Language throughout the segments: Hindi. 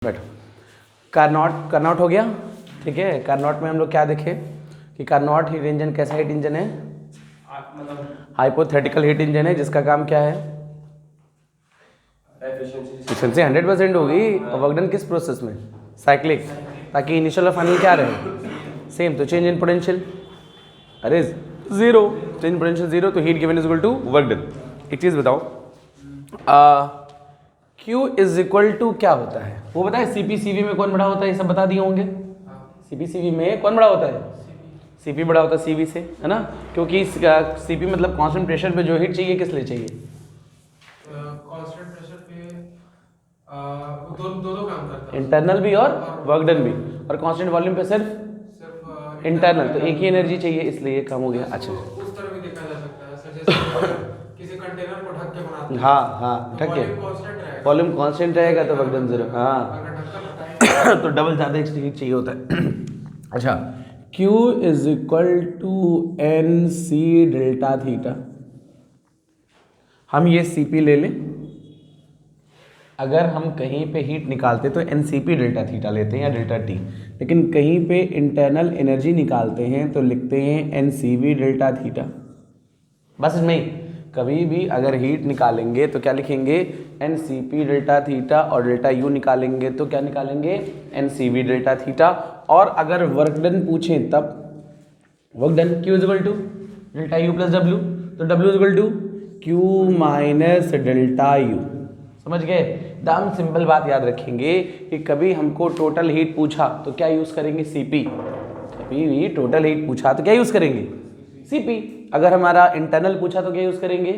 बैठो। कार्नॉट हो गया, ठीक है। कार्नॉट में हम लोग क्या देखे कि कार्नॉट हीट इंजन कैसा हीट इंजन है, हाइपोथेटिकल हीट इंजन है जिसका काम क्या है, एफिशिएंसी 100% होगी। और वर्क डन किस प्रोसेस में, साइक्लिक, ताकि इनिशियल और फाइनल क्या रहे सेम। तो change in potential are zero, change in potential zero, तो heat given is equal to work done. एक चीज बताओ, Q इज इक्वल टू क्या होता है वो बताए। सीपी सीवी में कौन बड़ा होता है, ये सब बता दिए होंगे। सीपी सीवी में कौन बड़ा होता है, सीपी बड़ा होता है सीवी से, है ना। क्योंकि सीपी मतलब कांस्टेंट प्रेशर पे जो हीट चाहिए किस लिए चाहिए, कांस्टेंट प्रेशर पे दो काम करता है, इंटरनल भी और वर्क डन भी। और कांस्टेंट वॉल्यूम पे सिर्फ इंटरनल, तो एक ही एनर्जी चाहिए इसलिए ये कम हो गया। अच्छा, उस तरह भी देखा जा सकता है सर, जैसे किसी कंटेनर को ढक के बनाते हैं, हाँ ढक के, वॉल्यूम कांस्टेंट रहेगा तो वर्क डन जीरो। हाँ तो डबल ज़्यादा हीट चाहिए होता है। अच्छा, Q is equal to n C delta theta. हम ये Cp ले लें, अगर हम कहीं पे हीट निकालते तो n C P delta theta लेते हैं या डेल्टा टी, लेकिन कहीं पे इंटरनल एनर्जी निकालते हैं तो लिखते हैं n C V delta theta. बस नहीं, कभी भी अगर हीट निकालेंगे तो क्या लिखेंगे, n C P delta theta, और डेल्टा यू निकालेंगे तो क्या निकालेंगे, n C V delta theta. और अगर वर्क डन पूछें तब work done Q is equal to delta U plus W, तो W is equal to Q minus delta U. समझ गए। एकदम सिंपल बात याद रखेंगे कि कभी हमको टोटल हीट पूछा तो क्या यूज़ करेंगे, CP। कभी भी टोटल हीट पूछा तो क्या यूज़ करेंगे, CP। अगर हमारा इंटरनल पूछा तो क्या यूज़ करेंगे,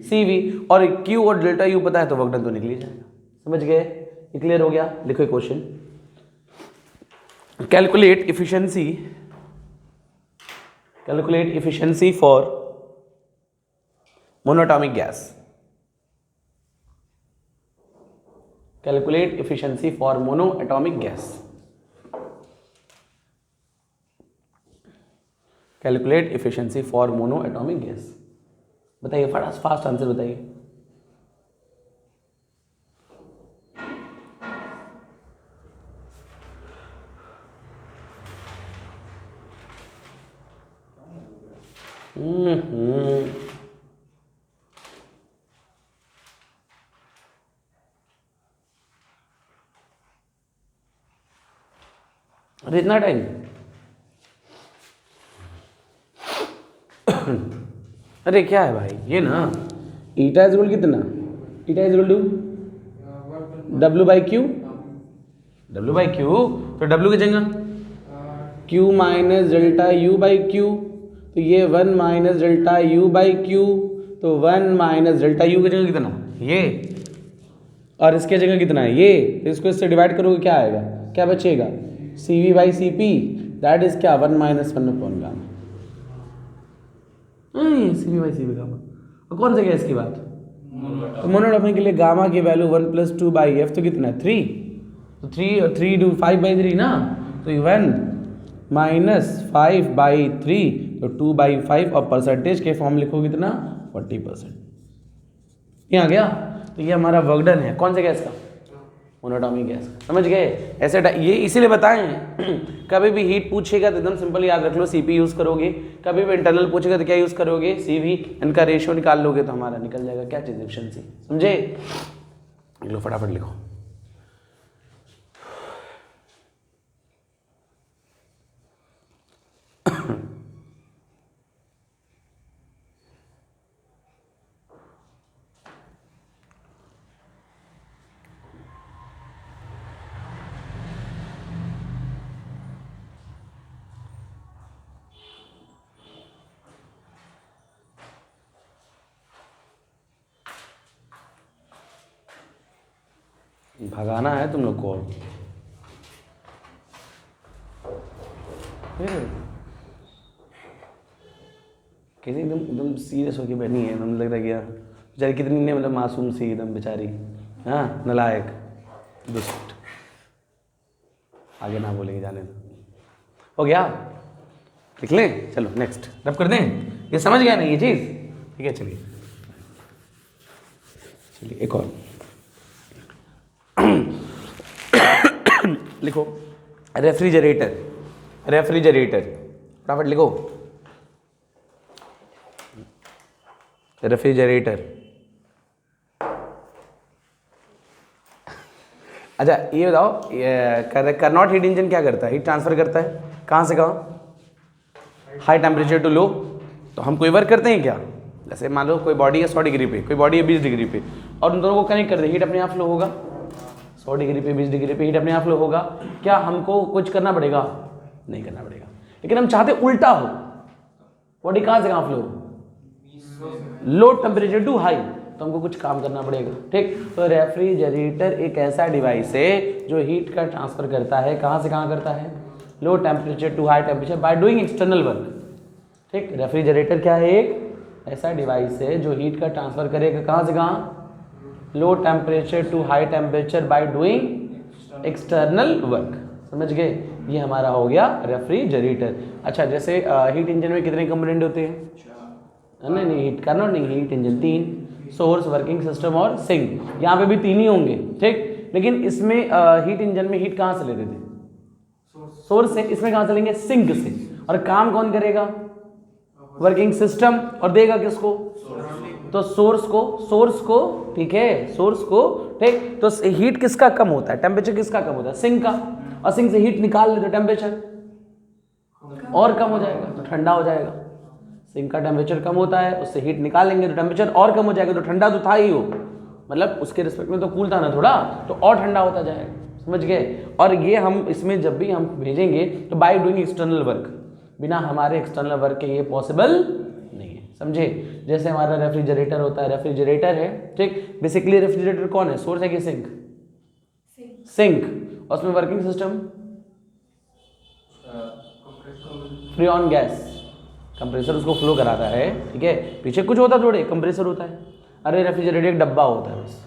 CV। और Q और डेल्टा यू पता है तो वर्क डन तो निकल ही जाएगा। समझ गए, ये क्लियर हो गया। लिखो question, calculate efficiency for monoatomic gas. Calculate efficiency for monoatomic gas. Calculate efficiency for monoatomic gas. बताइए फास्ट आंसर बताइए। अरे इतना टाइम, अरे क्या है भाई ये ना, ईटा इज इक्वल कितना, eta is equal to W by Q, W by Q, तो W की जगह Q minus delta U by Q, तो ये 1 minus delta U by Q, तो 1 माइनस डेल्टा यू की जगह कितना ये, और इसके जगह कितना है ये, तो इसको इससे डिवाइड करोगे क्या आएगा, क्या बचेगा, CV by CP, that is क्या 1 minus 1 upon gamma. CV by CP gamma. और कौन सा गैस की बात, तो मोनोटॉमिक के लिए गामा की वैल्यू 1 प्लस 2 बाई एफ, तो कितना है 3, तो 3 और 3 2 5 बाई 3 ना, तो 1 माइनस 5 बाई 3, तो 2 बाई 5, और परसेंटेज के फॉर्म लिखो कितना 40%। ये आ गया। तो ये हमारा वर्क डन है कौन से गैस का, मोनोटॉमिक गैस। समझ गए। ऐसे ये इसीलिए बताएं कभी भी हीट पूछेगा तो एकदम सिंपल याद रख लो, CP यूज़ करोगे। कभी भी इंटरनल पूछेगा तो क्या यूज़ करोगे, CV। इनका रेशियो निकाल लोगे तो हमारा निकल जाएगा क्या चीज़, एफिशिएंसी। समझे, लो फटाफट लिखो। भगाना है तुम लोग को। कैसे एकदम एकदम सीरियस होके बैठी है, एकदम लग रहा है कि बेचारी कितनी ने मतलब मासूम सी एकदम बेचारी, हाँ नालायक दुष्ट। आगे ना बोलेंगे, जाने दो। हो गया, लिख लें, चलो नेक्स्ट रब कर दें। ये समझ गया ना ये चीज़, ठीक है। चलिए एक और लिखो रेफ्रिजरेटर, रेफ्रिजरेटर फटाफट लिखो रेफ्रिजरेटर। अच्छा ये बताओ, करनॉट हीट इंजन क्या करता है? हीट ट्रांसफर करता है कहाँ से कहाँ? High temperature to low. तो हम कोई वर्क करते हैं क्या? जैसे मान लो कोई बॉडी है 100 डिग्री पे, कोई बॉडी है 20 डिग्री पे, और उन दोनों को कनेक्ट कर दे, हीट अपने आप फ्लो होगा। 100 डिग्री पे 20 डिग्री पे हीट अपने आप फ्लो होगा। क्या हमको कुछ करना पड़ेगा? नहीं करना पड़ेगा। लेकिन हम चाहते उल्टा हो, बॉडी कहाँ से कहाँ फ्लो हो? लो टेम्परेचर टू हाई, तो हमको कुछ काम करना पड़ेगा। ठीक, तो रेफ्रिजरेटर एक ऐसा डिवाइस है जो हीट का ट्रांसफर करता है। कहाँ से कहाँ करता है? Low temperature to high temperature by doing external work. ठीक, रेफ्रिजरेटर क्या है? एक ऐसा डिवाइस है जो हीट का ट्रांसफर करेगा कहाँ से कहाँ? Low temperature to high temperature by doing external work. समझ गए? ये हमारा हो गया रेफ्रिजरेटर। अच्छा, जैसे हीट इंजन में कितने कंपोनेंट होते हैं? नहीं नहीं, हीट करनॉट नहीं, heat engine 3, source, working system और सिंक। यहाँ पे भी 3 ही होंगे। ठीक, लेकिन इसमें हीट इंजन में हीट कहाँ से लेते थे? सोर्स से। इसमें कहाँ से लेंगे? सिंक से। और काम कौन करेगा? Working system. और देगा किसको? तो सोर्स को। ठीक है, सोर्स को। ठीक, तो हीट किसका कम होता है? टेम्परेचर किसका कम होता है? सिंक का। और सिंक से हीट निकाल ले तो टेम्परेचर और कम हो जाएगा, तो ठंडा हो जाएगा। सिंक का टेम्परेचर कम होता है, उससे हीट निकालेंगे तो टेम्परेचर और कम हो जाएगा। तो ठंडा तो था ही वो, मतलब उसके रिस्पेक्ट में तो कूल था ना थोड़ा, तो और ठंडा होता जाएगा। समझ गए? और ये हम इसमें जब भी हम भेजेंगे तो बाय डूइंग एक्सटर्नल वर्क, बिना हमारे एक्सटर्नल वर्क के ये पॉसिबल नहीं है। समझे? जैसे हमारा रेफ्रिजरेटर होता है, रेफ्रिजरेटर है। ठीक, बेसिकली रेफ्रिजरेटर कौन है? सोर्स है कि सिंक? सिंक। और उसमें working system freon gas, compressor उसको फ्लो कराता है। ठीक है, पीछे कुछ होता थोड़े, कंप्रेसर होता है। अरे रेफ्रिजरेटर एक डब्बा होता है बस,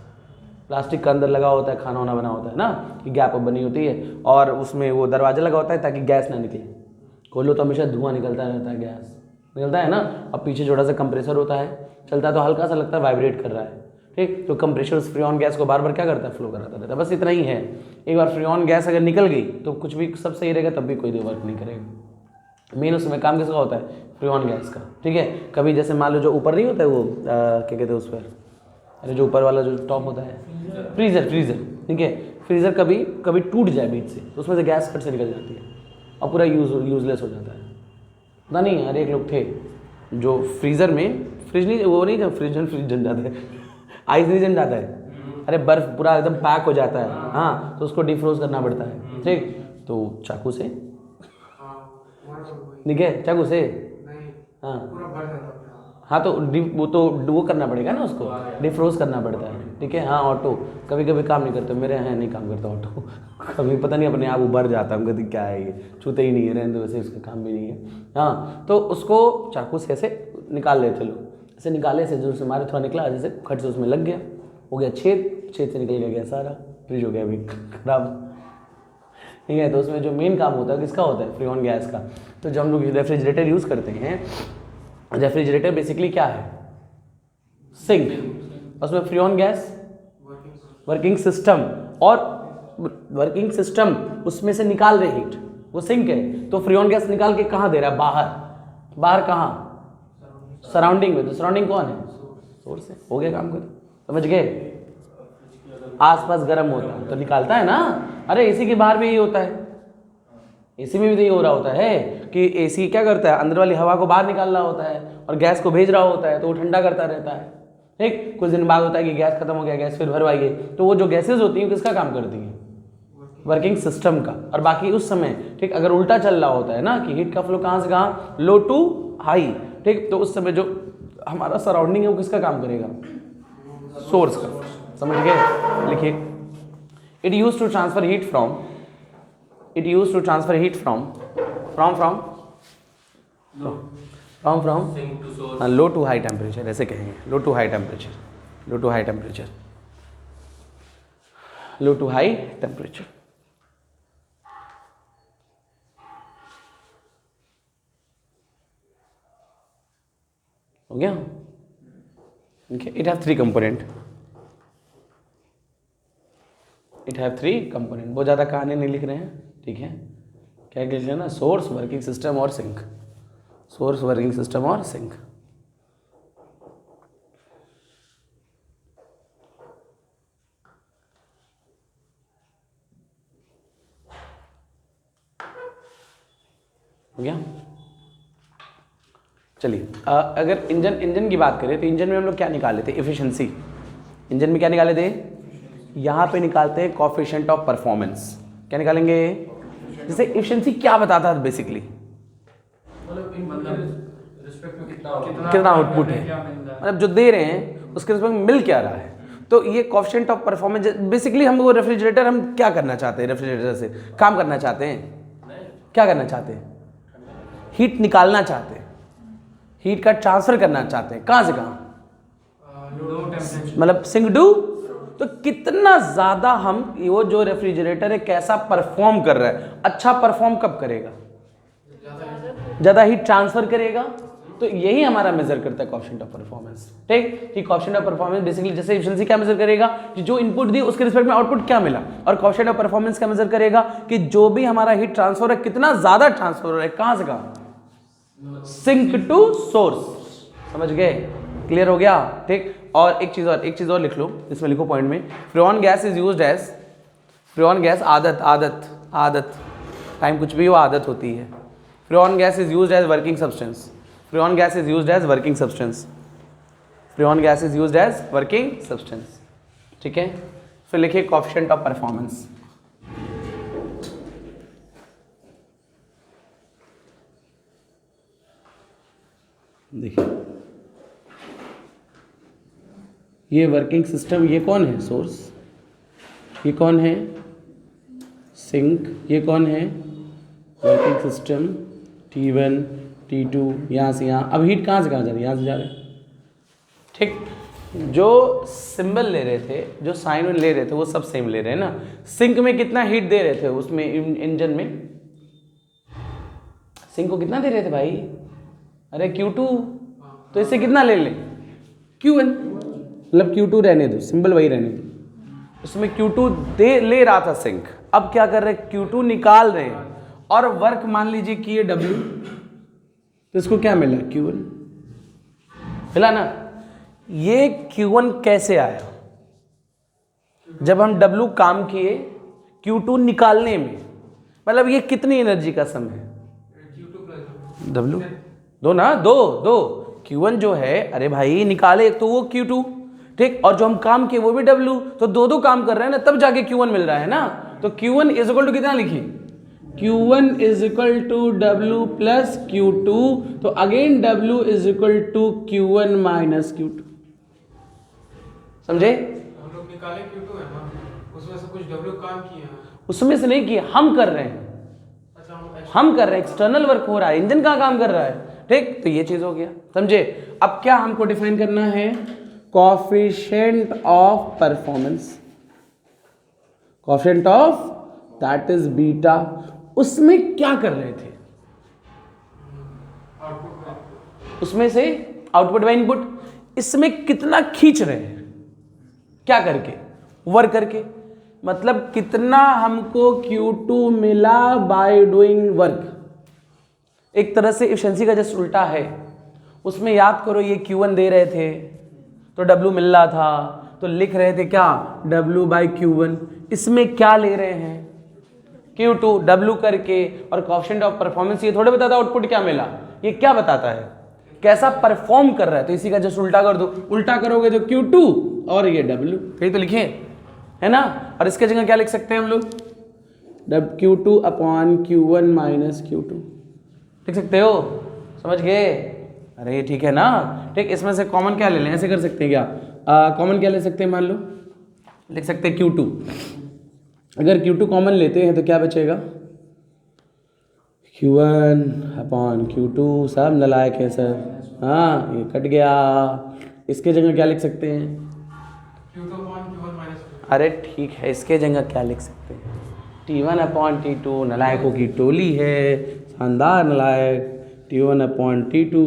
प्लास्टिक का अंदर लगा होता है, खाना वाना बना होता है ना, कि गैप बनी होती है, और उसमें वो दरवाजा लगा होता है ताकि गैस ना निकले। खोलो तो हमेशा धुआं निकलता रहता है, गैस निकलता है ना। और पीछे छोटा सा कंप्रेसर होता है, चलता है तो हल्का सा लगता है वाइब्रेट कर रहा है। ठीक, तो कंप्रेसर उस फ्रीऑन गैस को बार बार क्या करता है? फ्लो कराता रहता है। बस इतना ही है। एक बार फ्रीऑन गैस अगर निकल गई तो कुछ भी सब सही रहेगा, तब भी कोई वर्क नहीं करेगा। मेन उसमें काम किसका होता है? फ्रीऑन गैस का। ठीक है, कभी जैसे मान लो जो ऊपर नहीं होता है वो क्या कहते हैं उस पर, अरे जो ऊपर वाला जो टॉप होता है, फ्रीज़र। ठीक है, फ्रीज़र कभी टूट जाए बीच से तो उसमें से गैस फट से निकल जाती है और पूरा यूजलेस हो जाता है। पता नहीं, अरे एक लोग थे जो फ्रीज़र में, फ्रिज नहीं, वो नहीं, जब फ्रिज जम जाता है आइस नहीं जम जाता है, अरे बर्फ़ पूरा एकदम पैक हो जाता है। हाँ, तो उसको डिफ्रोज करना पड़ता है। ठीक, तो चाकू से, ठीक है, चाकू से। हाँ हाँ, तो वो करना पड़ेगा ना, उसको डिफ्रोज करना पड़ता है। ठीक है, हाँ, ऑटो कभी कभी काम नहीं करता, मेरे यहाँ नहीं काम करता ऑटो कभी पता नहीं अपने आप उभर जाता है, हम कहते क्या है ये, छूते ही नहीं है, रहने दो, वैसे उसका काम भी नहीं है। हाँ, तो उसको चाकू से ऐसे निकाल ले, चलो ऐसे निकाले से जो मारे थोड़ा निकला, जैसे खट से उसमें लग गया, हो गया छेद से निकल गया सारा, फ्रिज हो गया अभी खराब। ठीक है, तो उसमें जो मेन काम होता है किसका होता है? फ्रीऑन गैस का। तो जब हम लोग रेफ्रिजरेटर यूज़ करते हैं, रेफ्रिजरेटर बेसिकली क्या है? सिंक। उसमें फ्रीऑन गैस, वर्किंग सिस्टम, और वर्किंग सिस्टम उसमें से निकाल रहे हीट, वो सिंक है। तो फ्रीऑन गैस निकाल के कहाँ दे रहा है? बाहर कहाँ? सराउंडिंग में। तो सराउंडिंग कौन है? सोर्स है। हो गया काम कर, समझ गए? आसपास गर्म होता है तो निकालता है ना। अरे एसी के बाहर भी यही होता है, एसी में भी तो यही हो रहा होता है कि एसी क्या करता है? अंदर वाली हवा को बाहर निकाल रहा होता है और गैस को भेज रहा होता है, तो वो ठंडा करता रहता है। ठीक, कुछ दिन बाद होता है कि गैस खत्म हो गया, गैस फिर भरवाइए, तो वो जो गैसेज होती हैं किसका काम करती हैं? वर्किंग सिस्टम का। और बाकी उस समय, ठीक, अगर उल्टा चल रहा होता है ना कि हीट का फ्लो कहाँ से कहाँ? लो टू हाई। ठीक, तो उस समय जो हमारा सराउंडिंग है वो किसका काम करेगा? सोर्स का। समझ गए? लिखिए, it use to transfer heat from low to high temperature, ऐसे कहेंगे, लो टू हाई टेम्परेचर। हो गया? Okay, it has 3 component. It have 3 component. बहुत ज़्यादा कहानी नहीं लिख रहे हैं, ठीक है। क्या लिख रहे हैं ना, सोर्स, वर्किंग सिस्टम और सिंक। सोर्स, वर्किंग सिस्टम और सिंक। हो गया। चलिए अगर इंजन की बात करें तो इंजन में हम लोग क्या निकाले थे, एफिशिएंसी। इंजन में क्या निकाले थे, यहाँ पे निकालते हैं कोएफिशिएंट ऑफ परफॉर्मेंस। क्या निकालेंगे, जैसे एफिशिएंसी क्या बताता है बेसिकली, कितना आउटपुट है, मतलब जो दे रहे हैं उसके रिस्पेक्ट में मिल क्या रहा है। तो ये कोएफिशिएंट ऑफ परफॉर्मेंस बेसिकली हम वो रेफ्रिजरेटर, हम क्या करना चाहते हैं, रेफ्रिजरेटर से काम करना चाहते हैं, क्या करना चाहते हैं, हीट निकालना चाहते हैं, हीट का ट्रांसफर करना चाहते हैं, कहाँ से कहाँ, मतलब सिंक टू। तो कितना ज़्यादा हम वो जो रेफ्रिजरेटर है कैसा परफॉर्म कर रहा है, अच्छा परफॉर्म कब करेगा, ज़्यादा हीट ट्रांसफर करेगा। तो यही हमारा मेजर करता है कोएफिशिएंट ऑफ परफॉर्मेंस, ठीक। कि कोएफिशिएंट ऑफ परफॉर्मेंस बेसिकली जैसे एफिशिएंसी क्या मेजर करेगा कि जो इनपुट दी उसके रिस्पेक्ट में आउटपुट क्या मिला, और कोएफिशिएंट ऑफ परफॉर्मेंस क्या मेजर करेगा कि जो भी हमारा हीट ट्रांसफर है कितना ज़्यादा ट्रांसफर हो रहा है, कहाँ से कहाँ, सिंक टू सोर्स। समझ गए, क्लियर हो गया, ठीक। और एक चीज़ और लिख लो, इसमें लिखो पॉइंट में, freon gas is used as, freon gas आदत टाइम कुछ भी हो आदत होती है। Freon gas is used as working substance, freon gas is used as working substance, freon gas is used as working substance, ठीक है। फिर लिखिए कोएफिशिएंट ऑफ परफॉर्मेंस। देखिए ये वर्किंग सिस्टम, ये कौन है, सोर्स, ये कौन है, सिंक, ये कौन है, वर्किंग सिस्टम, T1 T2, यहाँ से यहाँ। अब हीट कहाँ से कहाँ जा रही है, यहाँ से जा रहे हैं, ठीक। जो सिंबल ले रहे थे, जो साइन ले रहे थे वो सब सेम ले रहे हैं ना। सिंक में कितना हीट दे रहे थे उसमें, इंजन में सिंक को कितना दे रहे थे भाई, अरे Q2, तो इससे कितना ले लें, Q1, मतलब Q2 रहने दो, सिंबल वही रहने दो। उसमें Q2 ले रहा था सिंक, अब क्या कर रहे हैं, Q2 निकाल रहे हैं, और वर्क मान लीजिए कि ये W, तो इसको क्या मिला, Q1 मिला ना। ये Q1 कैसे आया, जब हम W काम किए Q2 निकालने में, मतलब ये कितनी एनर्जी का सम है, W दो ना, दो Q1 जो है, अरे भाई निकाले एक तो वो Q2, ठीक, और जो हम काम किए वो भी W, तो दो काम कर रहे हैं ना, तब जाके Q1 मिल रहा है ना। तो Q1 इज इक्वल टू कितना लिखिए, Q1 is equal to W plus Q2, तो again W is equal to Q1 minus Q2। समझे, हम लोग निकाले Q2 है ना, उसमें से कुछ W काम किए हैं, उसमें से नहीं किए, हम कर रहे हैं, अच्छा हम कर रहे हैं, एक्सटर्नल वर्क हो रहा है, इंजन का काम कर रहा है, ठीक। तो ये चीज हो गया, समझे। अब क्या हमको डिफाइन करना है, coefficient of performance, coefficient of that is beta. उसमें क्या कर रहे थे, उसमें से आउटपुट बाय इनपुट, इसमें कितना खींच रहे हैं, क्या करके, वर्क करके, मतलब कितना हमको Q2 मिला बाय डूइंग वर्क। एक तरह से एफिशिएंसी का जस्ट उल्टा है, उसमें याद करो ये Q1 दे रहे थे तो W मिल रहा था, तो लिख रहे थे क्या, W बाई Q1। इसमें क्या ले रहे हैं, Q2 W करके, और कोएफिशिएंट ऑफ परफॉर्मेंस ये थोड़े बताता आउटपुट क्या मिला, ये क्या बताता है, कैसा परफॉर्म कर रहा है। तो इसी का जस्ट उल्टा कर दो, उल्टा करोगे तो Q2 और ये W, कहीं तो लिखे है ना। और इसके जगह क्या लिख सकते हैं हम लोग, Q2 upon Q1 minus Q2 लिख सकते हो, समझ गए, अरे ठीक है ना, ठीक। इसमें से कॉमन क्या ले लें, ऐसे कर सकते हैं क्या, कॉमन क्या ले सकते हैं, मान लो लिख सकते हैं Q2, अगर Q2 कॉमन लेते हैं तो क्या बचेगा, Q1 अपॉन Q2, सब नालायक है सर, हाँ ये कट गया। इसके जगह क्या लिख सकते हैं, Q2 अपॉन Q1 माइनस, अरे ठीक है, इसके जगह क्या लिख सकते हैं, T1 अपॉन T2, नालायकों की टोली है, शानदार नालायक, T1 अपॉन T2,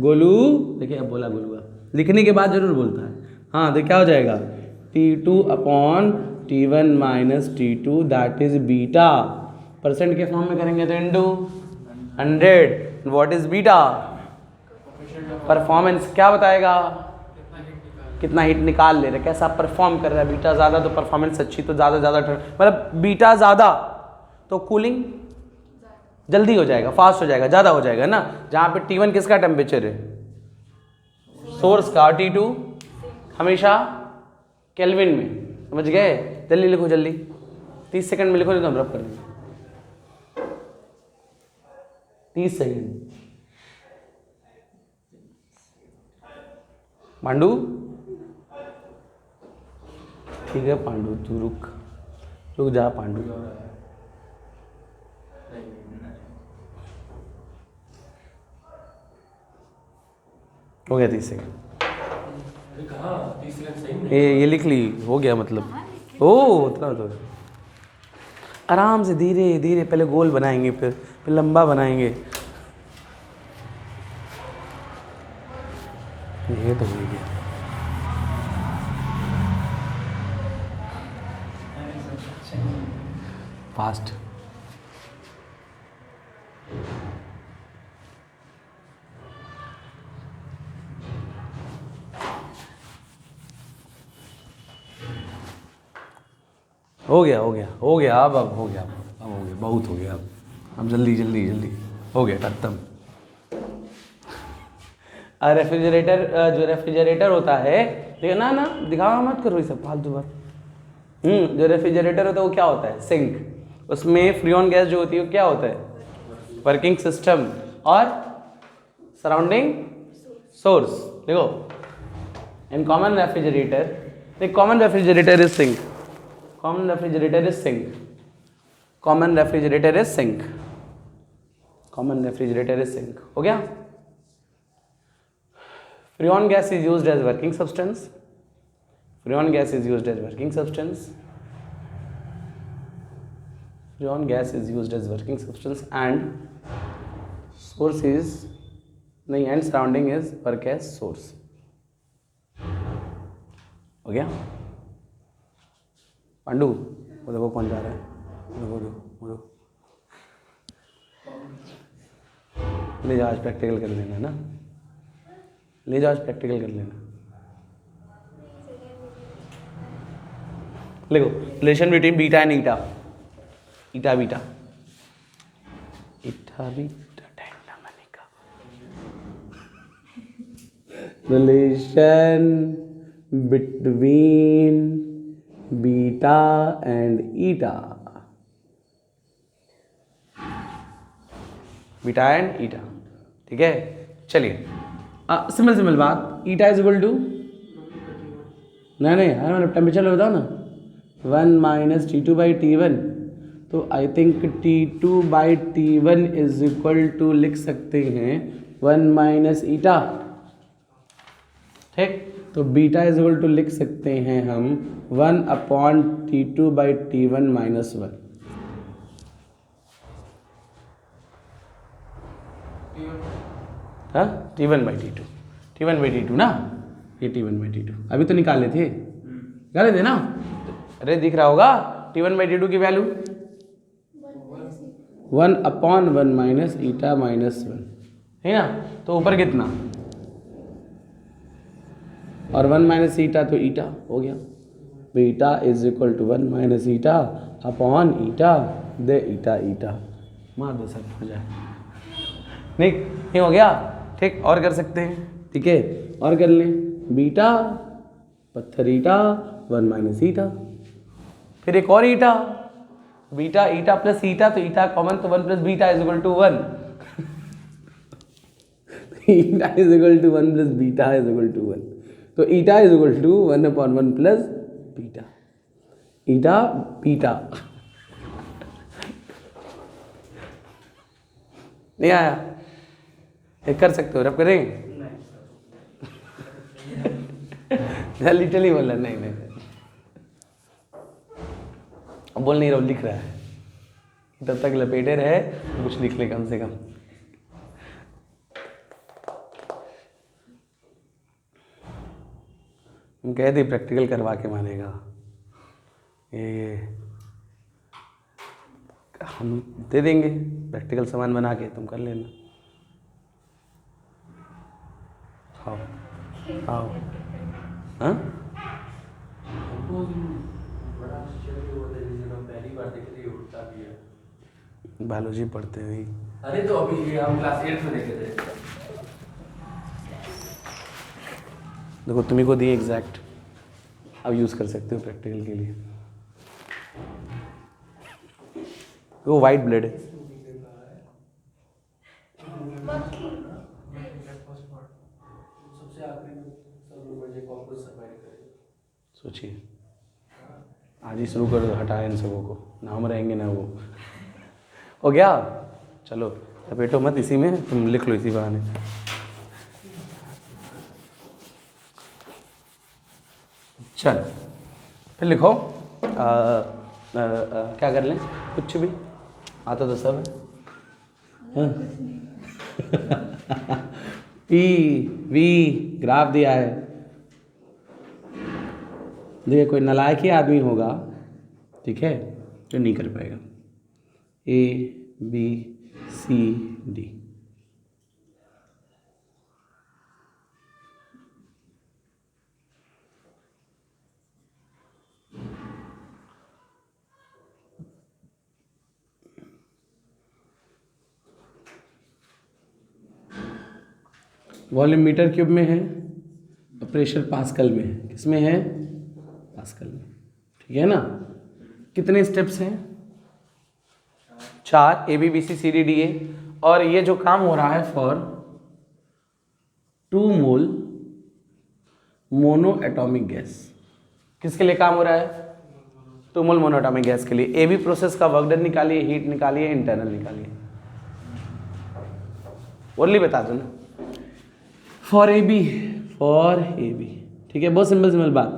गोलू, देखिए अब बोला गोलू, लिखने के बाद जरूर बोलता है, हाँ तो क्या हो जाएगा, T2 upon T1 minus T2 that is beta. Percent के फॉर्म में करेंगे तो into 100। What is beta? Performance. क्या बताएगा? कितना हीट निकाल ले रहा है, कैसा परफॉर्म कर रहा है। बीटा ज़्यादा तो परफॉर्मेंस अच्छी, तो ज़्यादा मतलब बीटा ज़्यादा तो कूलिंग जल्दी हो जाएगा, फास्ट हो जाएगा, ज़्यादा हो जाएगा ना। जहाँ पे T1 किसका टेम्परेचर है? सोर्स का। T2 हमेशा केल्विन में। समझ गए? जल्दी लिखो, जल्दी 30 सेकंड में लिखो, नहीं तो हम रब कर देंगे। 30 सेकंड। पांडू, ठीक है पांडू, तू रुक जा पांडू। हो गया 30 सेकंड। ये लिख ली, हो गया मतलब। ओ उतना तो आराम से, धीरे धीरे पहले गोल बनाएंगे, फिर लंबा बनाएंगे। ये तो हो गया। फास्ट। हो गया हो गया हो गया, अब हो गया, अब हो गया, बहुत हो गया। अब जल्दी जल्दी जल्दी हो गया, खत्म। रेफ्रिजरेटर, जो रेफ्रिजरेटर होता है, देखो ना ना दिखावा मत करो ये सब फालतू बात। जो रेफ्रिजरेटर होता है वो क्या होता है? सिंक। उसमें फ्रीऑन गैस जो होती है वो क्या होता है? Working system. और सराउंडिंग सोर्स। देखो in common refrigerator, common refrigerator is sink, common refrigerator is sink, common refrigerator is sink, common refrigerator is sink. हो गया? Freon gas is used as working substance, freon gas is used as working substance, freon gas is used as working substance and source is नहीं, and surrounding is work as source। हो गया? पांडू वो देखो कौन जा रहा है, देखो ले जाओ, आज प्रैक्टिकल कर लेना ना, ले जाओ आज प्रैक्टिकल कर लेना। लिखो relation between beta and eta, eta beta, eta beta डायनामिका। Relation between beta and eta, beta and eta. ठीक है, चलिए सिंपल सिंपल बात। ईटा इज इक्वल टू, नहीं मतलब टेम्परेचर बताओ ना, 1 माइनस T2 बाई T1। तो I think T2 by T1 is equal to लिख सकते हैं 1 माइनस ईटा। ठीक, तो बीटा इज इक्वल टू लिख सकते हैं हम 1 upon T2 by T1 minus 1। हाँ, T1 by T2, T1 by T2 ना, ये T1 बाई T2 अभी तो निकाले थे, निकाले थे ना। अरे दिख रहा होगा T1 बाई T2 की value 1 upon 1 minus eta minus 1 है ना। तो ऊपर कितना, और 1 माइनस ईटा तो ईटा हो गया। Beta is equal to 1 minus eta upon eta, दे ईटा ईटा मार दो, सब हो जाए। नहीं हो गया? ठीक, और कर सकते हैं। ठीक है, और कर लें। बीटा पत्थर ईटा 1 माइनस ईटा, फिर एक और ईटा, बीटा ईटा प्लस ईटा, तो ईटा कॉमन, तो 1 plus beta is equal to 1। Eta is equal to 1 plus beta is equal to 1। तो eta is equal to 1 upon 1 plus beta, eta beta. नहीं आया? ये कर सकते हो, रब करें? लिटरली बोला, नहीं अब बोल नहीं रहा, लिख रहा है। तब तक लपेटे रहे, कुछ लिख ले कम से कम। हम कहते प्रैक्टिकल करवा के मानेगा। ये हम दे देंगे प्रैक्टिकल सामान बना के, तुम कर लेना। आओ आओ। हाँ बायोलॉजी पढ़ते हुए। अरे तो अभी हम क्लास 8 में देखे थे। देखो तुम्ही को दिए एग्जैक्ट, अब यूज़ कर सकते हो प्रैक्टिकल के लिए। वो वाइट ब्लड है। सबसे आखिरी में सब मुझे कॉकरोच सरवाइव करे। सोचिए आज ही शुरू कर दो, हटाए इन सबों को, नाम रहेंगे ना वो। हो गया, चलो लपेटो मत इसी में, तुम लिख लो इसी बहाने। चल फिर लिखो। क्या कर लें, कुछ भी आता तो सब है। पी वी ग्राफ दिया है। देखिए कोई नालायक ही आदमी होगा, ठीक है, जो नहीं कर पाएगा। A B C D, volume meter cube में है, प्रेशर पास्कल में है। किसमें है? पास्कल में, ठीक है ना। कितने स्टेप्स हैं? 4, A B B C C D D A. और ये जो काम हो रहा है for 2 mole mono atomic gas, किसके लिए काम हो रहा है? 2 मोल मोनो एटॉमिक गैस के लिए। ए बी प्रोसेस का वर्क डन निकालिए, हीट निकालिए, इंटरनल निकालिए। ओनली बता दो ना, फॉर ए बी, ठीक है, बहुत सिंपल बात।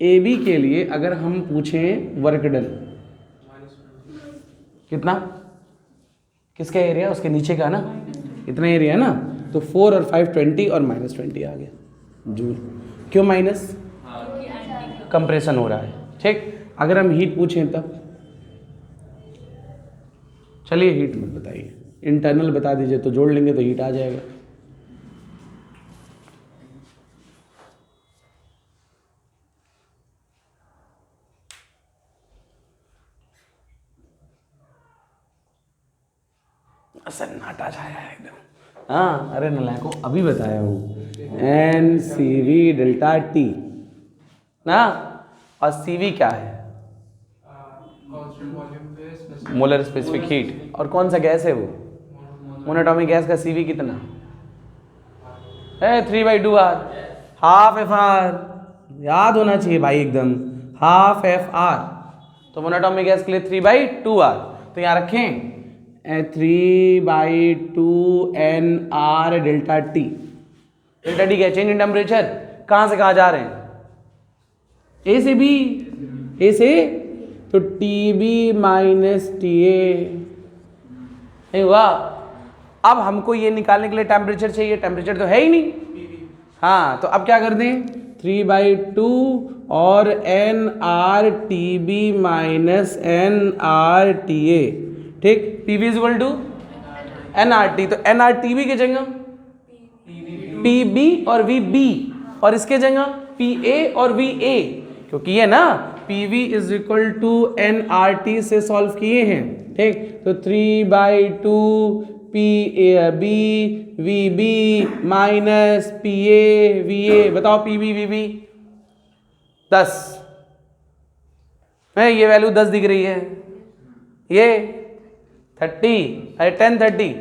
ए बी के लिए अगर हम पूछें वर्क डन कितना, किसका एरिया, उसके नीचे का ना, इतना एरिया है ना, तो 4 और 5 20 और -20 आ गया जूल। क्यों माइनस? कंप्रेशन हो रहा है, ठीक। अगर हम हीट पूछें तब, चलिए हीट मत बताइए, इंटरनल बता दीजिए, तो जोड़ लेंगे तो हीट आ जाएगा। सन्नाटा छाया है एकदम। हाँ अरे नलायको अभी बताया हूँ, n C V delta T ना। और सी वी क्या है? Molar specific heat. और कौन सा गैस है वो? मोनोटॉमिक गैस का सी वी कितना है? 3/2 आर, हाफ एफ आर। याद होना चाहिए भाई एकदम, हाफ एफ आर। तो मोनोटॉमिक गैस के लिए 3/2 आर, तो यहाँ रखें 3/2 N R delta T. Delta T क्या? Change in temperature. कहाँ से कहाँ जा रहे हैं? ए से बी, ए से, तो T B minus T A, नहीं हुआ। अब हमको ये निकालने के लिए टेम्परेचर चाहिए, टेम्परेचर तो है ही नहीं। हाँ तो अब क्या कर दें, 3/2 और N R T B minus N R T A, ठीक। P V equal to N R T, तो एन आर टी बी की जगह पी बी और वी बी, और इसके जगह पी ए और वी ए, क्योंकि ये ना P V is equal to N R T से सॉल्व किए हैं, ठीक। तो 3/2 P A B V B minus P A V A. बताओ पी बी वी बी 10 है, ये वैल्यू 10 दिख रही है, ये 30, अरे 10 30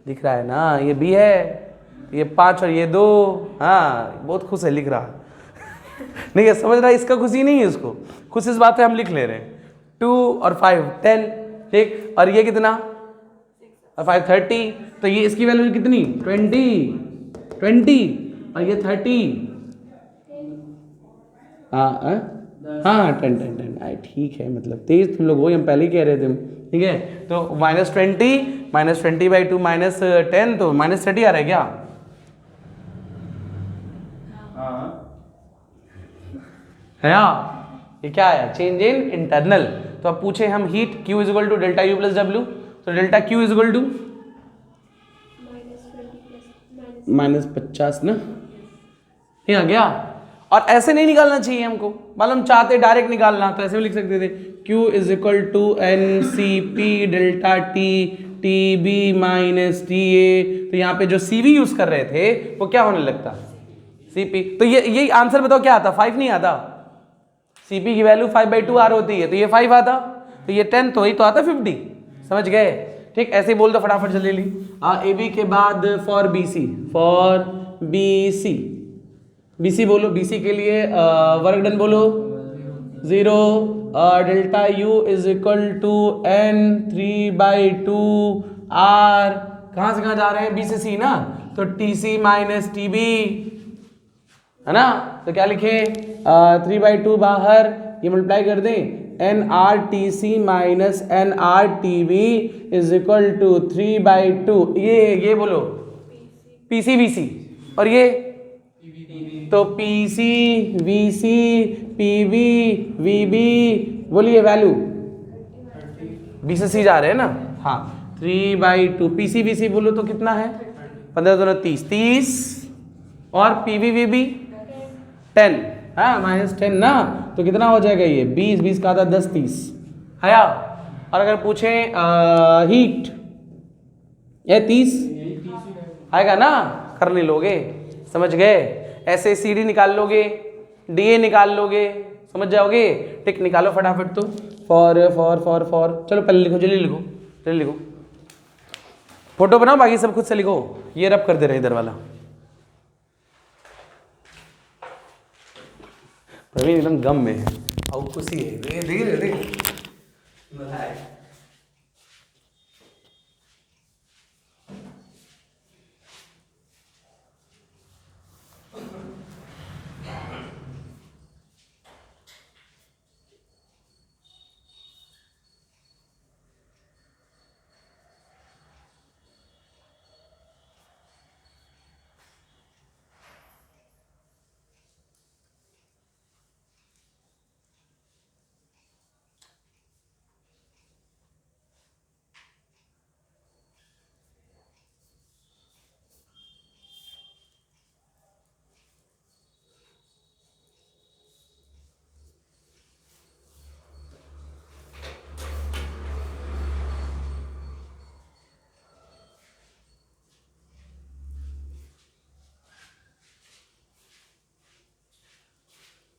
दिख रहा है ना, ये बी है, ये 5 और ये 2। हाँ बहुत खुश है, लिख रहा है। नहीं है, समझ रहा है, इसका खुशी नहीं है, इसको खुश इस बात पे हम लिख ले रहे हैं। 2 और 5 10, ठीक। और ये कितना, और 5 30, तो ये इसकी वैल्यू कितनी 20 और ये 30। हाँ हाँ 10 ठीक है, मतलब तेज तुम लोग हो, हम पहले ही कह रहे थे, ठीक है। तो -20/2 -10, तो -30 आ रहा है क्या? है ये क्या आया, चेंज इन इंटरनल। तो अब पूछे हम heat, Q is equal to delta U plus W, तो delta Q is equal to -50 ना, ये आ गया। और ऐसे नहीं निकालना चाहिए हमको, मालूम चाहते डायरेक्ट निकालना तो ऐसे भी लिख सकते थे, Q is equal to n C P delta T T B minus T A. तो यहाँ पे जो सी वी यूज कर रहे थे वो क्या होने लगता, सी पी। तो ये आंसर बताओ क्या आता, 5 नहीं आता, सी पी की वैल्यू 5/2 आर होती है, तो ये 5 आता, तो ये 10 तो ही तो आता 50, समझ गए। ठीक, ऐसे ही बोल दो फटाफट जल्दी ली। ए बी के बाद for B C, for B C, B C बोलो, बी सी के लिए वर्क डन बोलो 0, delta U is equal to n 3/2 R, कहाँ से कहाँ जा रहे हैं, बी से सी ना, तो T C minus T B, है ना। तो क्या लिखे 3/2 बाहर, ये मल्टीप्लाई कर दें, n R T C minus N R T B is equal to 3/2, ये बोलो पी सी वी सी, और ये तो P C V C P V V B, बोलिए वैल्यू, बी से सी जा रहे हैं ना, हाँ 3/2 पी सी वी सी बोलो तो कितना है 15 2 30 और पी वी वी बी 10, हाँ -10 ना, तो कितना हो जाएगा ये 20 का आधा 10 30 है। और अगर पूछे हीट, ये 30 आएगा ना, कर नहीं लोगे, समझ गए। ऐसे सी डी निकाल लोगे, डी ए निकाल लोगे, समझ जाओगे। टिक निकालो फटाफट, तो फॉर फॉर फॉर फॉर, चलो पहले लिखो, जल्दी लिखो, जल्दी लिखो, फोटो बनाओ, बाकी सब खुद से लिखो। ये रब कर दे रहे इधर वाला, प्रवीण एकदम गम में है, और खुशी है, धीरे धीरे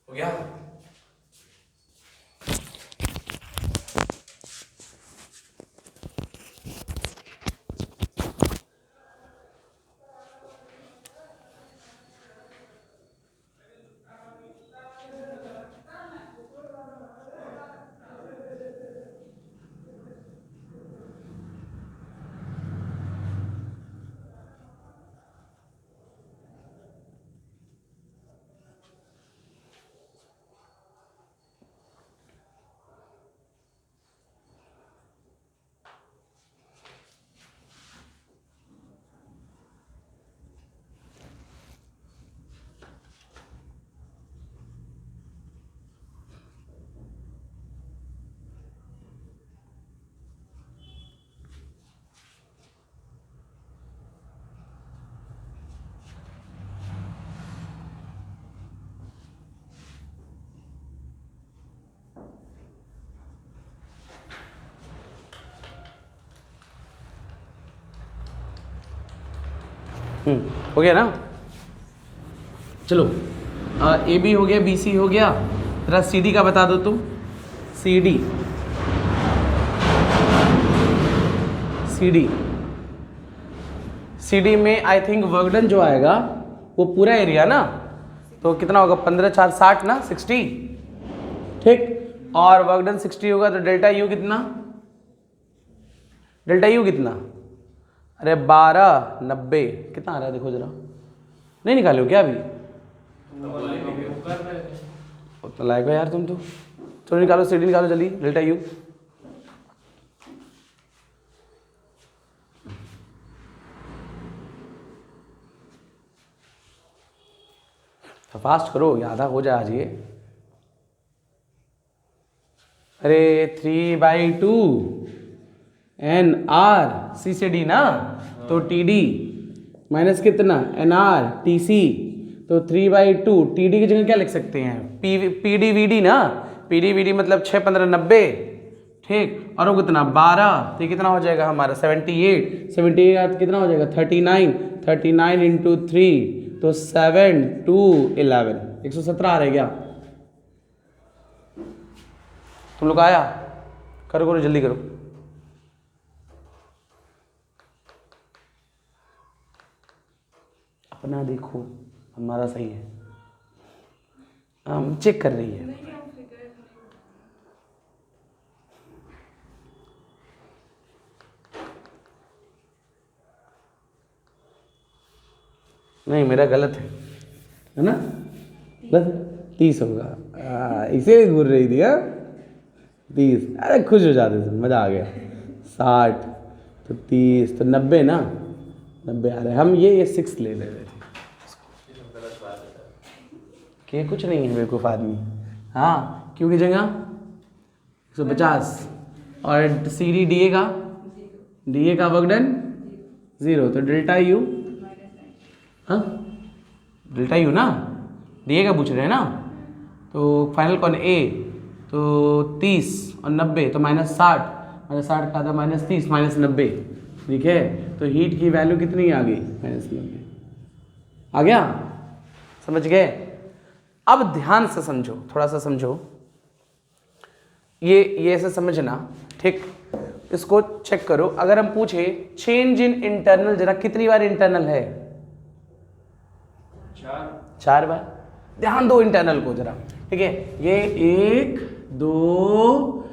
हो गया। हो गया ना, चलो ए बी हो गया, बी सी हो गया, जरा सी डी का बता दो तुम। C D, C D, C D में आई थिंक वर्कडन जो आएगा वो पूरा एरिया ना, तो कितना होगा 15 4 60 ना 60, ठीक। और वर्कडन 60 होगा तो डेल्टा यू कितना, डेल्टा यू कितना, अरे 1290 कितना आ रहा है देखो जरा, नहीं निकालो क्या अभी, उतना लायक हो यार तुम तो। चलो निकालो, सी डी निकालो जल्दी, डेल्टा यू। फास्ट करो, ये आधा हो जाए आज ये। अरे 3/2 एन आर सी से डी ना, तो टी डी माइनस कितना एन आर टी सी, तो 3/2 टी डी की जगह क्या लिख सकते हैं पी डी वी डी ना, पी डी वी डी मतलब 6 15 90, ठीक, और वो कितना 12, तो ये कितना हो जाएगा हमारा 78 कितना हो जाएगा 39 इंटू 3, तो 7 2 11 117 आ रहा है क्या? तुम लोग आया? करो करो जल्दी करो। अपना देखो हमारा सही है, हम चेक कर रही है। नहीं मेरा गलत है ना, बस 30 होगा, इसे घूर रही थी 30, अरे खुश हो जाते थे, मज़ा आ गया। 60 तो 30 तो 90 ना, 90 आ रहे, हम ये 6 ले रहे थे कि कुछ नहीं है बेवकूफ़ आदमी। हाँ क्यों की जगह 150 और सी डी डी ए का वर्क डन 0, तो डेल्टा यू, हाँ डेल्टा यू ना, डी ए का पूछ रहे हैं ना, तो फाइनल कौन ए, तो 30 और 90 तो -60, -60 का था -30 -90, ठीक है, तो हीट की वैल्यू कितनी आ गई -90, आ गया, समझ गए? अब ध्यान से समझो, थोड़ा सा समझो, ये ऐसे समझना, ठीक, इसको चेक करो। अगर हम पूछे चेंज इन इंटरनल, जरा कितनी बार इंटरनल है? 4 बार। ध्यान दो इंटरनल को जरा, ठीक है, ये 1 2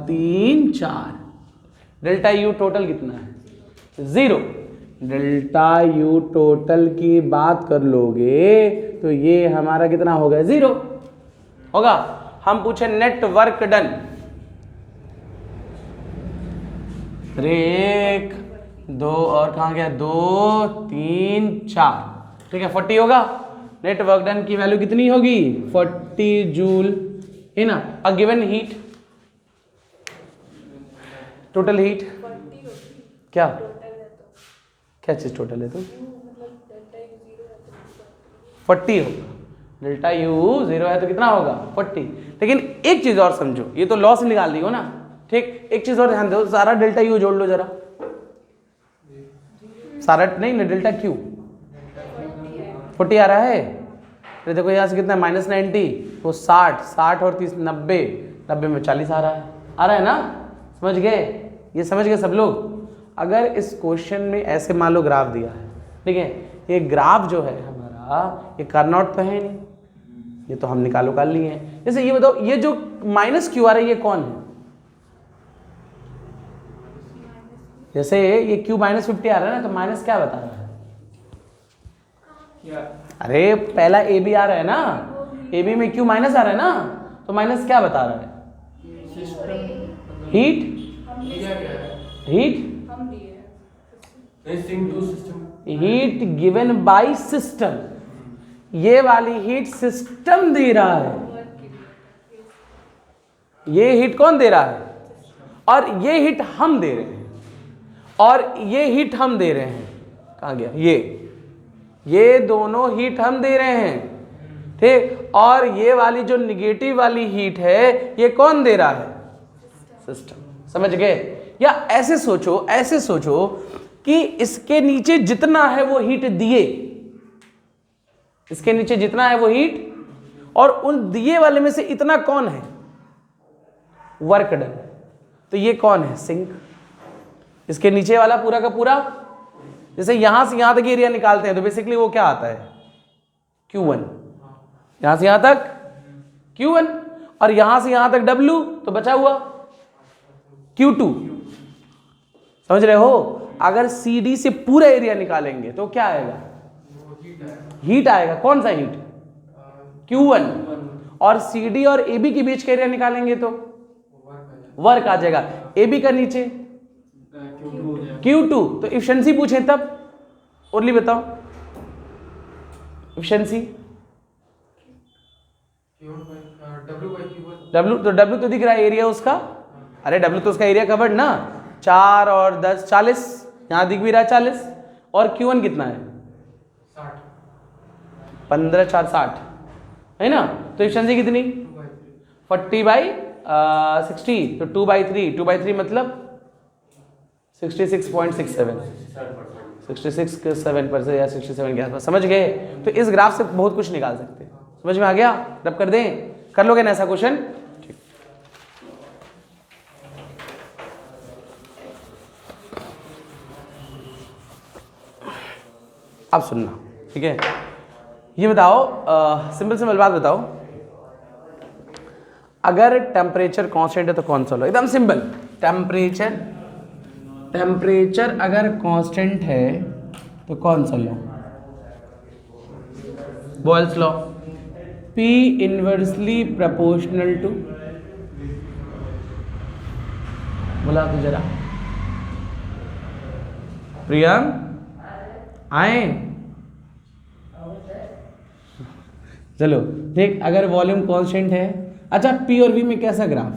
3 4, डेल्टा यू टोटल कितना है 0, डेल्टा यू टोटल की बात कर लोगे तो ये हमारा कितना होगा 0 होगा। हम पूछे नेट वर्क डन, अरे 1 2 और कहाँ गया 2 3 4, ठीक है 40 होगा। नेट वर्क डन की वैल्यू कितनी होगी 40 जूल है ना। A given heat, total heat क्या क्या चीज टोटल है तो 40 होगा, डेल्टा यू 0 है तो कितना होगा 40। लेकिन एक चीज और समझो, ये तो लॉस निकाल दी हो ना, ठीक, एक चीज और ध्यान दो, सारा डेल्टा यू जोड़ लो जरा, सारा नहीं ना, डेल्टा क्यू 40 आ रहा है, अरे देखो यहाँ से कितना -90 तो 60 और 30 90 में 40 आ रहा है ना, समझ गए? ये समझ गए सब लोग? अगर इस क्वेश्चन में ऐसे मान लो ग्राफ दिया है, ठीक है, ये ग्राफ जो है हमारा ये कार्नोट पे है नहीं, ये तो हम निकाल लिए हैं। जैसे ये बताओ, ये जो -q आ रहा है ये कौन है? जैसे ये q -50 आ रहा है ना, तो माइनस क्या बता रहा है? अरे पहला ए बी आ रहा है ना, ए बी में q माइनस आ रहा है ना, तो माइनस क्या बता रहा है? Heat heat given by system, ये वाली हीट सिस्टम दे रहा है, ये हीट कौन दे रहा है? और ये हीट हम दे रहे हैं, और ये हीट हम दे रहे हैं, कहाँ गया ये दोनों हीट हम दे रहे हैं, ठीक, और ये वाली जो निगेटिव वाली हीट है ये कौन दे रहा है? सिस्टम। समझ गए? या ऐसे सोचो कि इसके नीचे जितना है वो हीट दिए, इसके नीचे जितना है वो हीट, और उन दिए वाले में से इतना कौन है? Work done. तो ये कौन है? सिंक। इसके नीचे वाला पूरा का पूरा, जैसे यहां से यहां तक एरिया निकालते हैं तो बेसिकली वो क्या आता है? Q1। यहां से यहां तक Q1, और यहां से यहां तक W, तो बचा हुआ Q2। समझ रहे हो? अगर CD से पूरा एरिया निकालेंगे तो क्या आएगा? हीट आएगा। कौन सा हीट? Q1। और CD और AB के बीच का एरिया निकालेंगे तो वर्क आ जाएगा। AB का नीचे Q2। तो इफिशिएंसी पूछे तब ओरली बताओ, इफिशिएंसी W तो दिख रहा है एरिया उसका। अरे W तो उसका एरिया कवर्ड ना, 4 और 10 40, यहाँ दिख भी रहा है 40। और Q1 कितना है? 15 4 60 है ना। तो एफिशिएंसी कितनी? 40/60, तो 2/3 मतलब 66.67, 66.7% या 67 के आसपास। समझ गए? तो इस ग्राफ से बहुत कुछ निकाल सकते हैं। समझ में आ गया? रब कर दें, कर लोगे ना ऐसा क्वेश्चन? ठीक। अब सुनना, ठीक है? ये बताओ, सिंपल बात बताओ, अगर टेम्परेचर कांस्टेंट है तो कौन सा लो? एकदम सिंपल। टेम्परेचर अगर कांस्टेंट है तो कौन सा law? Boyle's law. P inversely proportional to, बोला तो जरा प्रियम आए। चलो देख, अगर वॉल्यूम कांस्टेंट है, अच्छा P और V में कैसा ग्राफ?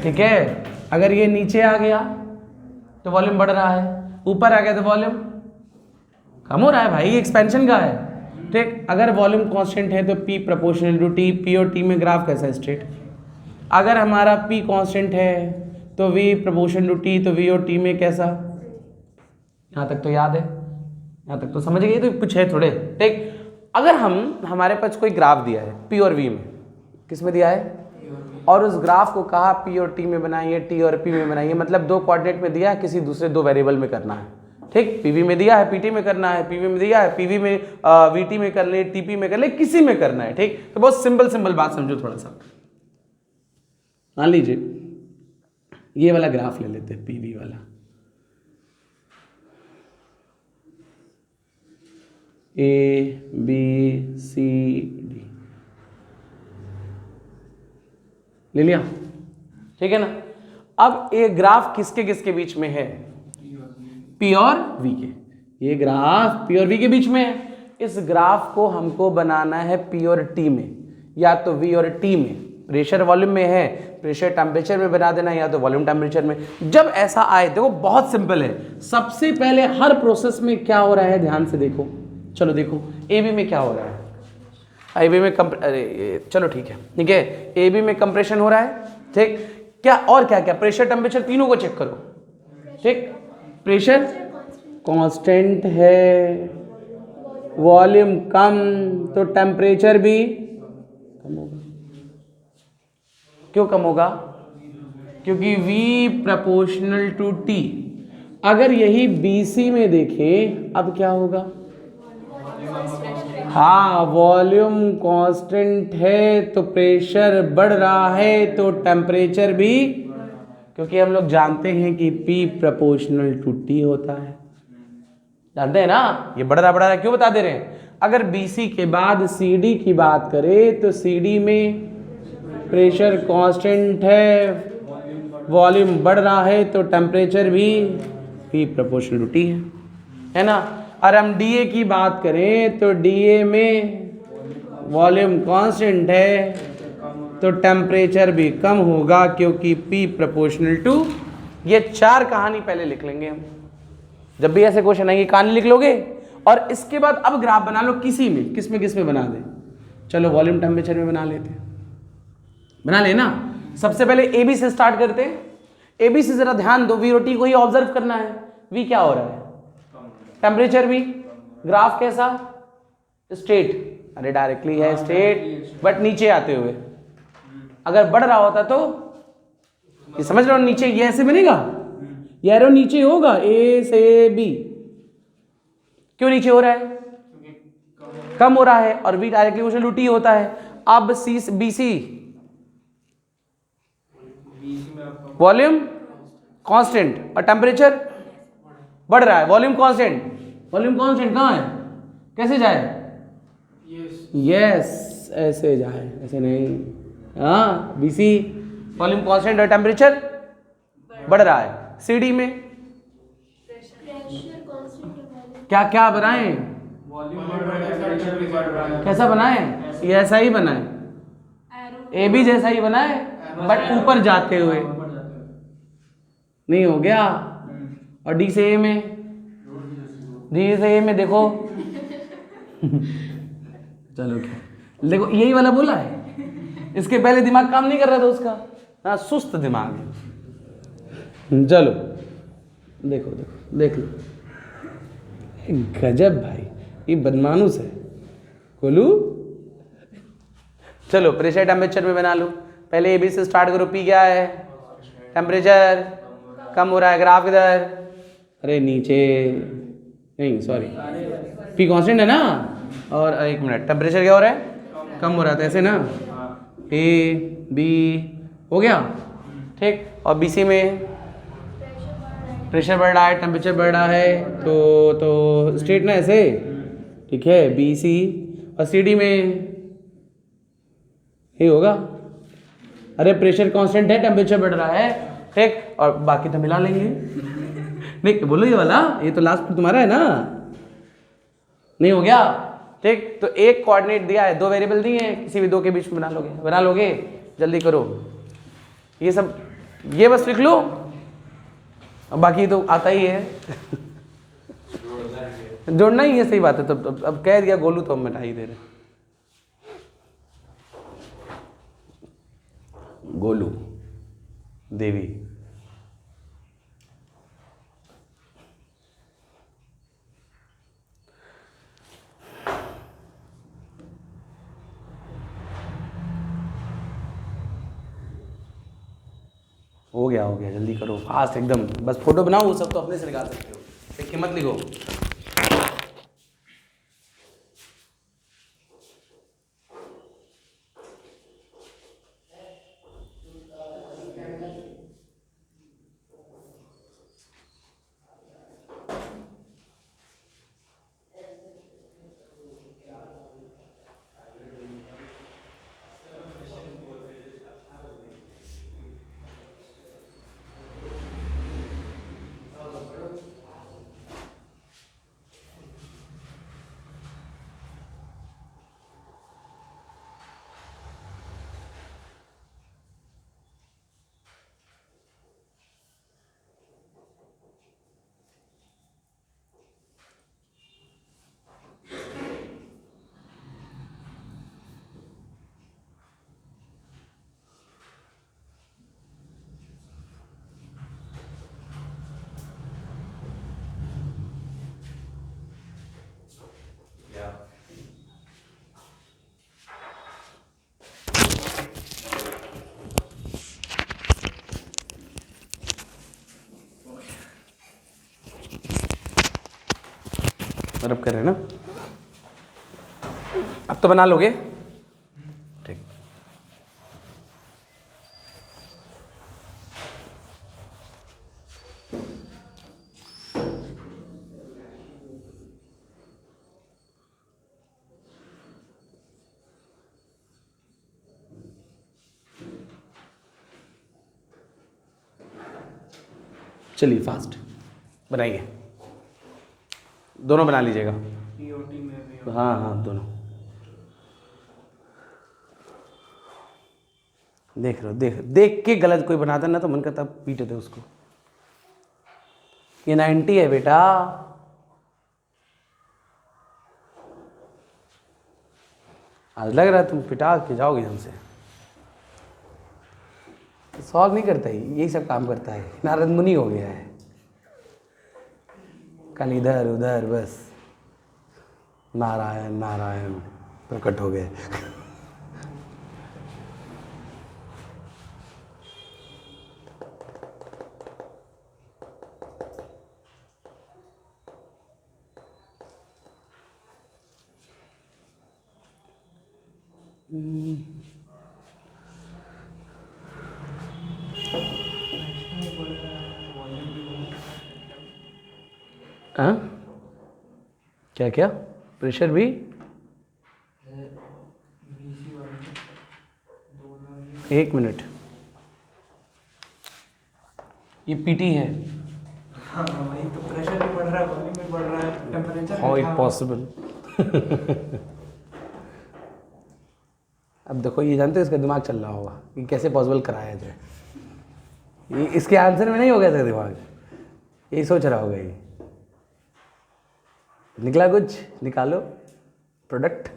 ठीक है, अगर ये नीचे आ गया तो वॉल्यूम बढ़ रहा है, ऊपर आ गया तो वॉल्यूम कम हो रहा है भाई, एक्सपेंशन का है। ठीक, अगर वॉल्यूम कांस्टेंट है तो P proportional to T। P और T में ग्राफ कैसा है? स्ट्रेट। अगर हमारा P कांस्टेंट है तो V प्रोपोर्शनल टू T, तो V और T में कैसा? यहाँ तक तो याद है, यहाँ तक तो समझ गए? तो कुछ है थोड़े। ठीक, अगर हमारे पास कोई ग्राफ दिया है P और V में, किस में दिया है, और उस ग्राफ को कहा P और T में बनाइए, T और P में बनाइए, मतलब 2 कोऑर्डिनेट में दिया है, किसी दूसरे 2 वेरिएबल में करना है। ठीक, PV में दिया है PT में करना है, PV में दिया है PV में VT में कर ले, TP में कर ले, किसी में करना है। ठीक, तो बहुत सिंपल बात समझो थोड़ा सा। मान लीजिए ये वाला ग्राफ ले लेते हैं, PV वाला। ABCD ले लिया, ठीक है ना। अब ये ग्राफ किसके किसके बीच में है? P और V के। ये ग्राफ P और V के बीच में है। इस ग्राफ को हमको बनाना है P और T में, या तो V और T में। प्रेशर वॉल्यूम में है, प्रेशर टेम्परेचर में बना देना, या तो वॉल्यूम टेम्परेचर में। जब ऐसा आए, देखो बहुत सिंपल है। सबसे पहले हर प्रोसेस में क्या हो रहा है, ध्यान से देखो। चलो देखो AB में क्या हो रहा है। AB में चलो ठीक है, AB में कंप्रेशन हो रहा है। ठीक, क्या और क्या क्या, प्रेशर टेम्परेचर तीनों को चेक करो। ठीक, प्रेशर कांस्टेंट है, वॉल्यूम कम, तो टेम्परेचर भी कम होगा। क्यों कम होगा? क्योंकि V प्रोपोर्शनल टू T। अगर यही BC में देखें, अब क्या होगा? हाँ, वॉल्यूम कांस्टेंट है तो प्रेशर बढ़ रहा है, तो टेम्परेचर भी, क्योंकि हम लोग जानते हैं कि P प्रोपोर्शनल टू T होता है। जानते हैं ना, ये बढ़ रहा है, क्यों बता दे रहे हैं। अगर BC के बाद CD की बात करें तो CD में प्रेशर कांस्टेंट है, वॉल्यूम बढ़ रहा है, तो टेम्परेचर भी P प्रोपोर्शनल टू T है ना। और हम DA की बात करें तो DA में वॉल्यूम कांस्टेंट है, तो टेम्परेचर भी कम होगा, क्योंकि P प्रोपोर्शनल टू। ये 4 कहानी पहले लिख लेंगे हम। जब भी ऐसे क्वेश्चन आएंगे कहानी लिख लोगे, और इसके बाद अब ग्राफ बना लो किसी में, किस में बना दे। चलो वॉल्यूम टेम्परेचर में बना लेते हैं, बना लेना। सबसे पहले AB से स्टार्ट करते हैं। AB से जरा ध्यान दो, V और T को ही ऑब्जर्व करना है। V क्या हो रहा है? टेम्परेचर भी। ग्राफ कैसा? स्ट्रेट। अरे डायरेक्टली है स्ट्रेट, बट नीचे आते हुए। अगर बढ़ रहा होता तो ये समझ रहे हो, नीचे ये ऐसे बनेगा, ये एरो नीचे होगा, A से B। क्यों नीचे हो रहा है? कम हो रहा है, और V directly proportional to T होता है। अब BC वॉल्यूम कांस्टेंट और टेम्परेचर बढ़ रहा है। वॉल्यूम कांस्टेंट कहाँ है? कैसे जाए? यस, ऐसे जाए, ऐसे नहीं। हाँ, BC वॉल्यूम कांस्टेंट और टेम्परेचर बढ़ रहा है। CD में क्या क्या बनाएं? वॉल्यूम बढ़ रहा है, टेम्परेचर भी बढ़ रहा है। कैसा बना है? ये ऐसा ही बना है, ए बी जैसा ही बना है बट ऊपर जाते हुए। ऊपर जाते हुए। नहीं हो गया? और डी से ए में, डी से ए में देखो चलो क्या, देखो यही वाला बोला है, इसके पहले दिमाग काम नहीं कर रहा था उसका। हाँ, सुस्त दिमाग है। चलो देखो देखो देख लो, गजब भाई, ये बदमानुस है कोलू। चलो प्रेशर टेम्परेचर में बना लो, पहले ए बी से स्टार्ट करो। पी क्या है? टेम्परेचर कम हो रहा है, ग्राफ इधर, अरे नीचे नहीं, सॉरी, पी कांस्टेंट है ना। और एक मिनट, टेम्परेचर क्या हो रहा है? कम हो रहा था, ऐसे ना, ए बी हो गया ठीक। और बी सी में प्रेशर बढ़ रहा है, टेम्परेचर बढ़ रहा है, तो स्ट्रेट ना ऐसे, ठीक है, बी सी। और सी डी में ये होगा, अरे प्रेशर कांस्टेंट है, टेम्परेचर बढ़ रहा है ठीक, और बाकी तो मिला लेंगे। नहीं बोलो ये वाला, ये तो लास्ट तुम्हारा है ना, नहीं हो गया ठीक। तो एक कोऑर्डिनेट दिया है, दो वेरिएबल दिए हैं, किसी भी दो के बीच में बना लोगे, जल्दी करो। ये सब ये बस लिख लो, अब बाकी तो आता ही है जोड़ना ही है, सही बात है। तो अब कह दिया गोलू तो हम मिटा ही दे रहे। गोलू देवी, हो गया जल्दी करो, फास्ट एकदम। बस फोटो बनाओ, वो सब तो अपने से निकाल सकते हो, एक कीमत लिखो। रब कर रहे हैं ना, अब तो बना लोगे ठीक। चलिए फास्ट बनाइए, दोनों बना लीजिएगा। पीओटी में भी हाँ दोनों देख रहे हो, देख के गलत कोई बनाता ना तो मन करता पीटे थे उसको। ये 90 है बेटा, आज लग रहा है तुम पिटा के जाओगे हमसे। सॉल्व नहीं करता ही, यही सब काम करता है, नारद मुनि हो गया है, कल इधर उधर बस नारायण नारायण प्रकट हो गए। हाँ क्या क्या प्रेशर भी एक मिनट, ये पीटी है। हाँ वही तो, प्रेशर भी बढ़ रहा है, वॉल्यूम भी बढ़ रहा है, टेम्परेचर हाउ इट पॉसिबल? अब देखो, ये जानते हो इसका दिमाग चल रहा होगा कि कैसे पॉसिबल कराया जाए। ये इसके आंसर में नहीं हो गया था दिमाग, यही सोच रहा होगा ये। निकला कुछ, निकालो प्रोडक्ट,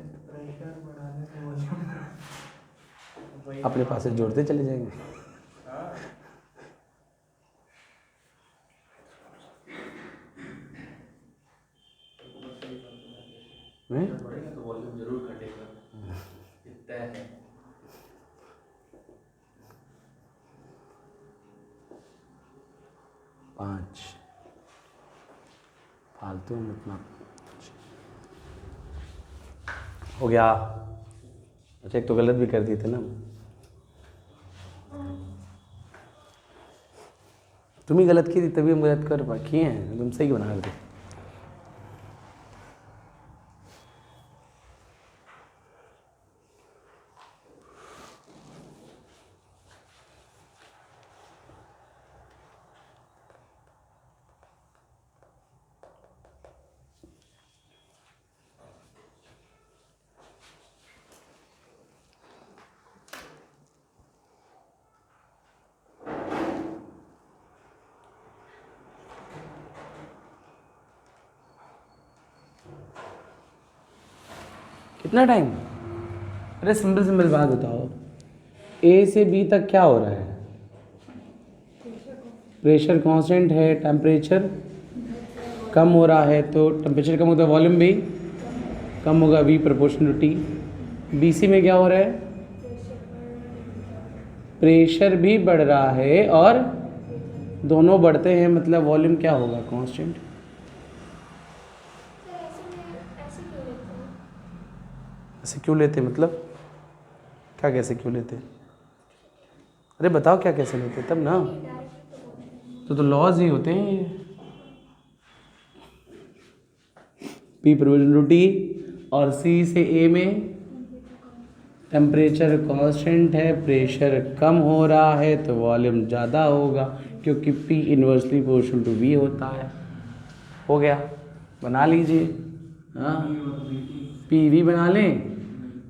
अपने पास से जोड़ते चले जाएंगे। बढ़ेगा तो वॉल्यूम जरूर घटेगा, इतना है। पाँच फालतू में इतना हो गया। अच्छा, एक तो गलत भी कर दिए थे ना, तुम ही गलत की थी तभी हम गलत कर किए हैं, तुम सही बना रहे थे। कितना टाइम? अरे सिंपल सिंपल बात बताओ, ए से बी तक क्या हो रहा है? प्रेशर कांस्टेंट है, टेम्परेचर कम हो रहा है, तो टेम्परेचर कम होता है, वॉल्यूम भी कम होगा, V proportional to T. B C में क्या हो रहा है? प्रेशर भी बढ़ रहा है और दोनों बढ़ते हैं, मतलब वॉल्यूम क्या होगा? कांस्टेंट। ऐसे क्यों लेते मतलब? क्या कैसे क्यों लेते? अरे बताओ क्या कैसे लेते तब ना, तो लॉज ही होते हैं ये। पी प्रोपोर्शनल टू टी और सी से ए में टेम्परेचर कांस्टेंट है, प्रेशर कम हो रहा है तो वॉल्यूम ज़्यादा होगा, क्योंकि P inversely proportional to V होता है। हो गया, बना लीजिए। हाँ, पी वी बना लें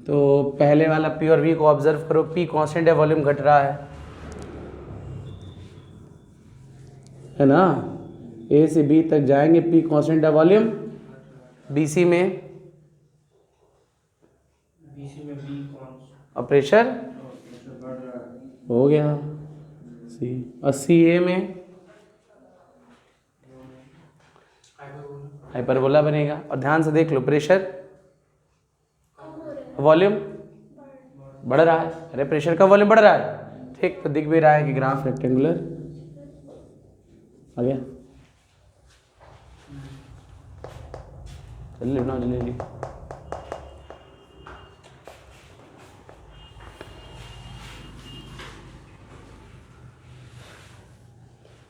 तो पहले वाला पी और वी को ऑब्जर्व करो, पी कांस्टेंट है, वॉल्यूम घट रहा है ना। ए से बी तक जाएंगे, पी कांस्टेंट है, वॉल्यूम बी सी में बी और प्रेशर बढ़ रहा है। हो गया सी। और सी ए में हाइपरबोला बनेगा। और ध्यान से देख लो, प्रेशर वॉल्यूम बढ़ रहा है। अरे प्रेशर का वॉल्यूम बढ़ रहा है, ठीक, तो दिख भी रहा है कि ग्राफ रेक्टेंगुलर आ गया। जल्दी बनाओ, जल्दी।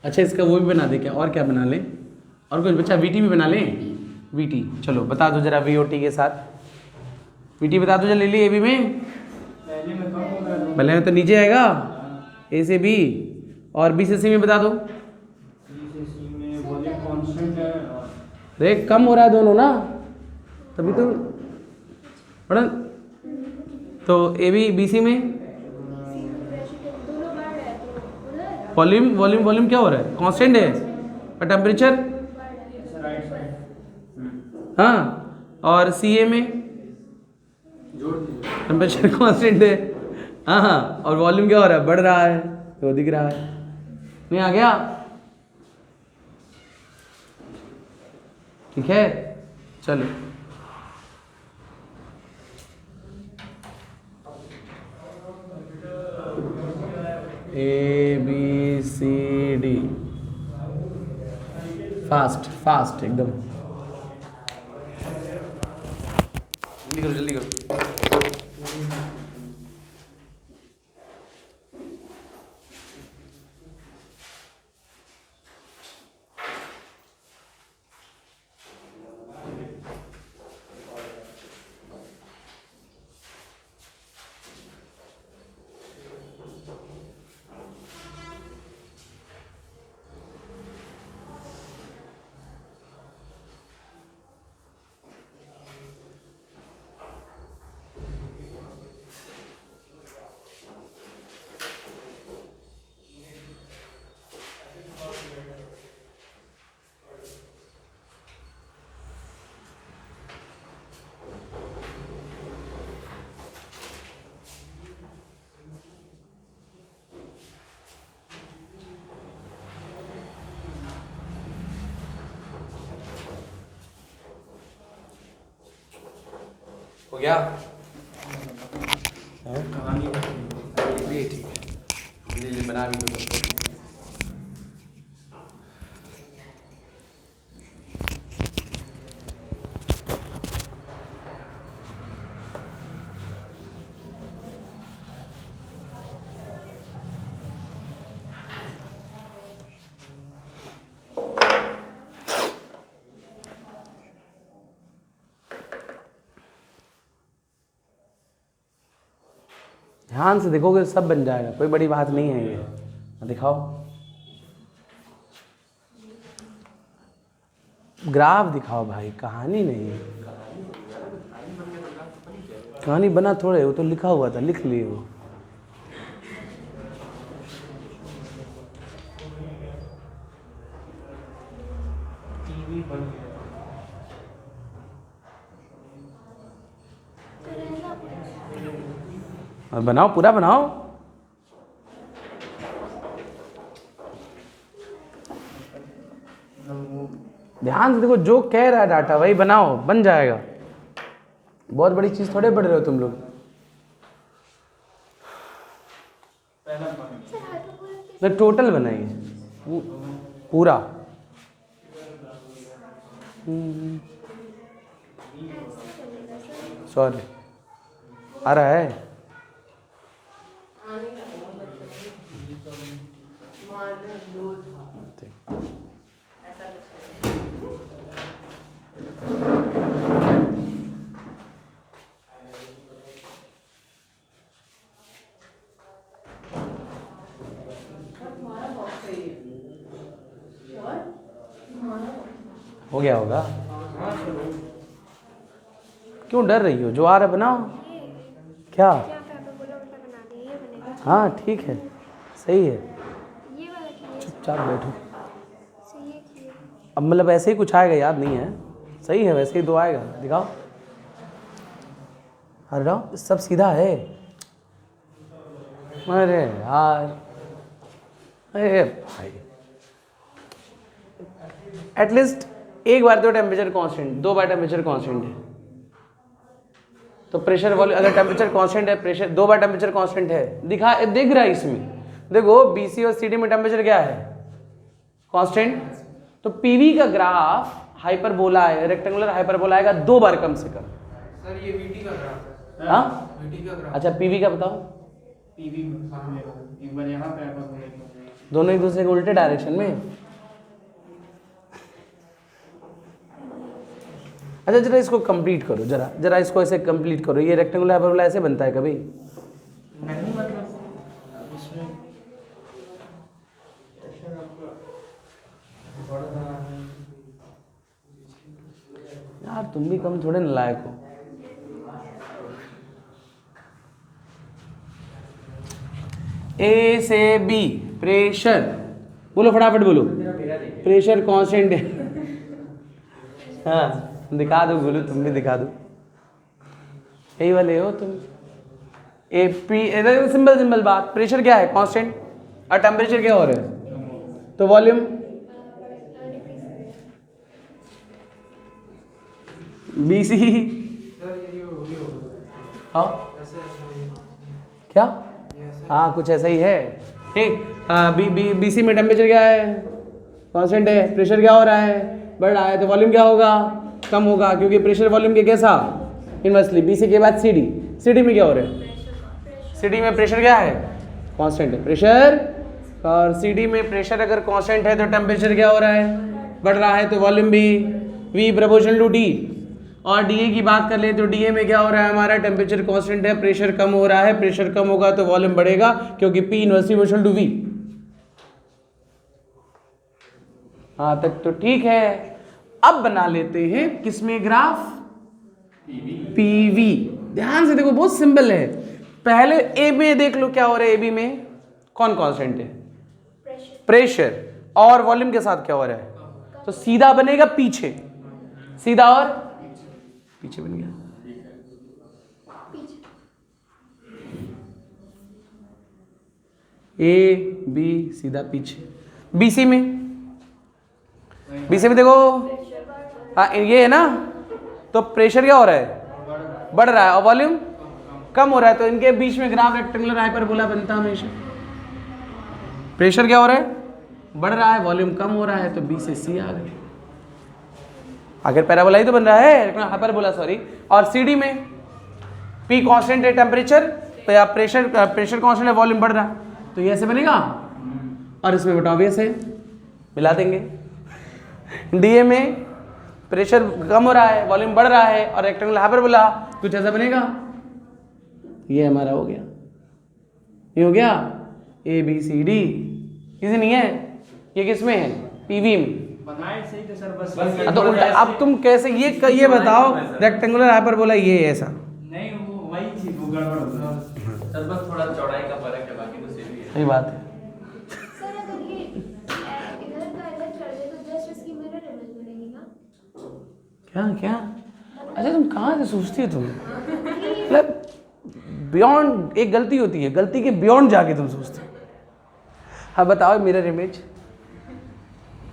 अच्छा, इसका वो भी बना दे क्या? और क्या बना लें? और कुछ बच्चा वीटी भी बना लें। वीटी चलो बता दो जरा, वीओटी के साथ वीटी बता दो जल्दी। ले ए बी में पहले में तो नीचे आएगा, ए से बी, और बी से सी में बता दो। अरे कम हो रहा है दोनों ना, तभी तो पढ़ा। तो ए बी बी सी में वॉल्यूम वॉल्यूम वॉल्यूम क्या हो रहा है? कांस्टेंट है। और टेम्परेचर, हाँ, और सी ए में टेम्परेचर कांस्टेंट है। हाँ हाँ, और वॉल्यूम क्या हो रहा है? बढ़ रहा है, तो दिख रहा है। नहीं आ गया? ठीक है, चलो। A B C D, fast fast एकदम, जल्दी करो जल्दी करो। हो गया? कहानी ये ठीक है, ले बना भी दो। ध्यान से देखोगे सब बन जाएगा, कोई बड़ी बात नहीं है ये। दिखाओ ग्राफ दिखाओ भाई, कहानी नहीं है। कहानी बना थोड़े, वो तो लिखा हुआ था, लिख लिए वो। टीवी बंद और बनाओ, पूरा बनाओ। ध्यान से देखो, जो कह रहा है डाटा वही बनाओ, बन जाएगा। बहुत बड़ी चीज थोड़े पढ़ रहे हो तुम लोग। तो टोटल बनाइए पूरा। सॉरी, आ रहा है? हो गया होगा। क्यों डर रही हो? जो आ रहा है बनाओ। क्या? हाँ ठीक है, सही है, चुपचाप बैठो। अब मतलब ऐसे ही कुछ आएगा, याद नहीं है? सही है, वैसे ही दो आएगा। दिखाओ। अरे रहो, सब सीधा है। अरे यार, अरे भाई, एटलीस्ट एक बार तो टेम्परेचर कांस्टेंट, दो बार टेम्परेचर कांस्टेंट है तो प्रेशर वॉल्यूम, अगर टेम्परेचर कांस्टेंट है, प्रेशर दो बार टेम्परेचर कांस्टेंट है, दिख रहा है इसमें। देखो बीसी और सीडी में टेम्परेचर क्या है? कांस्टेंट। तो पीवी का ग्राफ हाइपरबोला है, रेक्टेंगुलर हाइपरबोला आएगा दो बार कम से कम। सर ये वीटी का ग्राफ है। हाँ वीटी का ग्राफ। अच्छा, पीवी का बताओ। टीवी सामने एक बार यहाँ पे दोनों एक दूसरे के उल्टे डायरेक्शन में। अच्छा जरा इसको कंप्लीट करो, जरा इसको ऐसे कंप्लीट करो। ये रेक्टेंगुलर हाइपरबोला ऐसे बनता है कभी? नहीं, मतलब इसमें यार तुम भी कम थोड़े नालायक हो। ए से बी प्रेशर, बोलो फटाफट बोलो। प्रेशर कांस्टेंट है। हाँ दिखा दो, बोलो तुम भी दिखा दो। यही वाले हो तुम। ए पी, सिंपल बात, प्रेशर क्या है? कांस्टेंट। और टेम्परेचर क्या हो रहा है? तो वॉल्यूम। बीसी। हाँ क्या? हाँ कुछ ऐसा ही है, ठीक। हाँ बीसी में टेम्परेचर क्या है? कांस्टेंट है। प्रेशर क्या हो रहा है? बढ़ रहा है। तो वॉल्यूम क्या होगा? कम होगा, क्योंकि प्रेशर वॉल्यूम के कैसा? इनवर्सली। बीसी के बाद सीडी। सीडी में क्या हो रहा है? सीडी में प्रेशर क्या है? कांस्टेंट है प्रेशर। और सीडी में प्रेशर अगर कांस्टेंट है तो टेम्परेचर क्या हो रहा है? बढ़ रहा है। तो वॉल्यूम भी V प्रोपोर्शनल टू डी। और डीए की बात कर ले तो डीए में क्या हो रहा है हमारा? टेम्परेचर कांस्टेंट है, प्रेशर कम हो रहा है। प्रेशर कम होगा तो वॉल्यूम बढ़ेगा, क्योंकि P inversely proportional to V। हाँ तक तो ठीक है। अब बना लेते हैं किसमें ग्राफ? पीवी। ध्यान से देखो, बहुत सिंपल है। पहले ए में देख लो क्या हो रहा है। ए बी में कौन कांस्टेंट है? प्रेशर। और वॉल्यूम के साथ क्या हो रहा है? तो सीधा बनेगा पीछे, सीधा और पीछे बन गया। ए बी सीधा पीछे। बीसी में देखो, हाँ ये है ना, तो प्रेशर क्या हो रहा है? बढ़ रहा है और वॉल्यूम कम हो रहा है, तो इनके बीच में ग्राफ रेक्टेंगुलर हाइपरबोला बनता है हमेशा। प्रेशर क्या हो रहा है, बढ़ रहा है, वॉल्यूम कम हो रहा है, तो बी से सी आ गए। आखिर पैराबोला ही तो बन रहा है, हाइपरबोला सॉरी। और सीडी में पी कांस्टेंट है टेम्परेचर, तो या प्रेशर कांस्टेंट है, वॉल्यूम बढ़ रहा है, तो ये ऐसे बनेगा। और इसमें बेटा ऑब्वियस है, मिला देंगे। डीए में प्रेशर कम हो रहा है, वॉल्यूम बढ़ रहा है, और रेक्टेंगुलर हाइपरबोला कुछ ऐसा बनेगा। ये हमारा हो गया, ये हो गया ए बी सी डी। किसी नहीं है, ये किस में है, पीवी में। बनाए सही तो सर बस तो उल्टा, अब तुम कैसे ये बताओ रेक्टेंगुलर हाइपरबोला ये है ऐसा। नहीं वो वही चीज वो गड़बड़ हो गया सर, बस थोड़ा चौड़ाई का फर्क है, बाकी तो सेम ही है। सही बात है। सर अगर ये इधर का इधर चढ़ जाए तो जस्ट इसकी मिरर इमेज बनेगी ना? क्या? अच्छा तुम कहाँ से सोचती हो तुम? मतलब बियॉन्ड एक गलती होती है, गलती के बियॉन्ड जाके तुम सोचते हो। हाँ बताओ मिरर इमेज।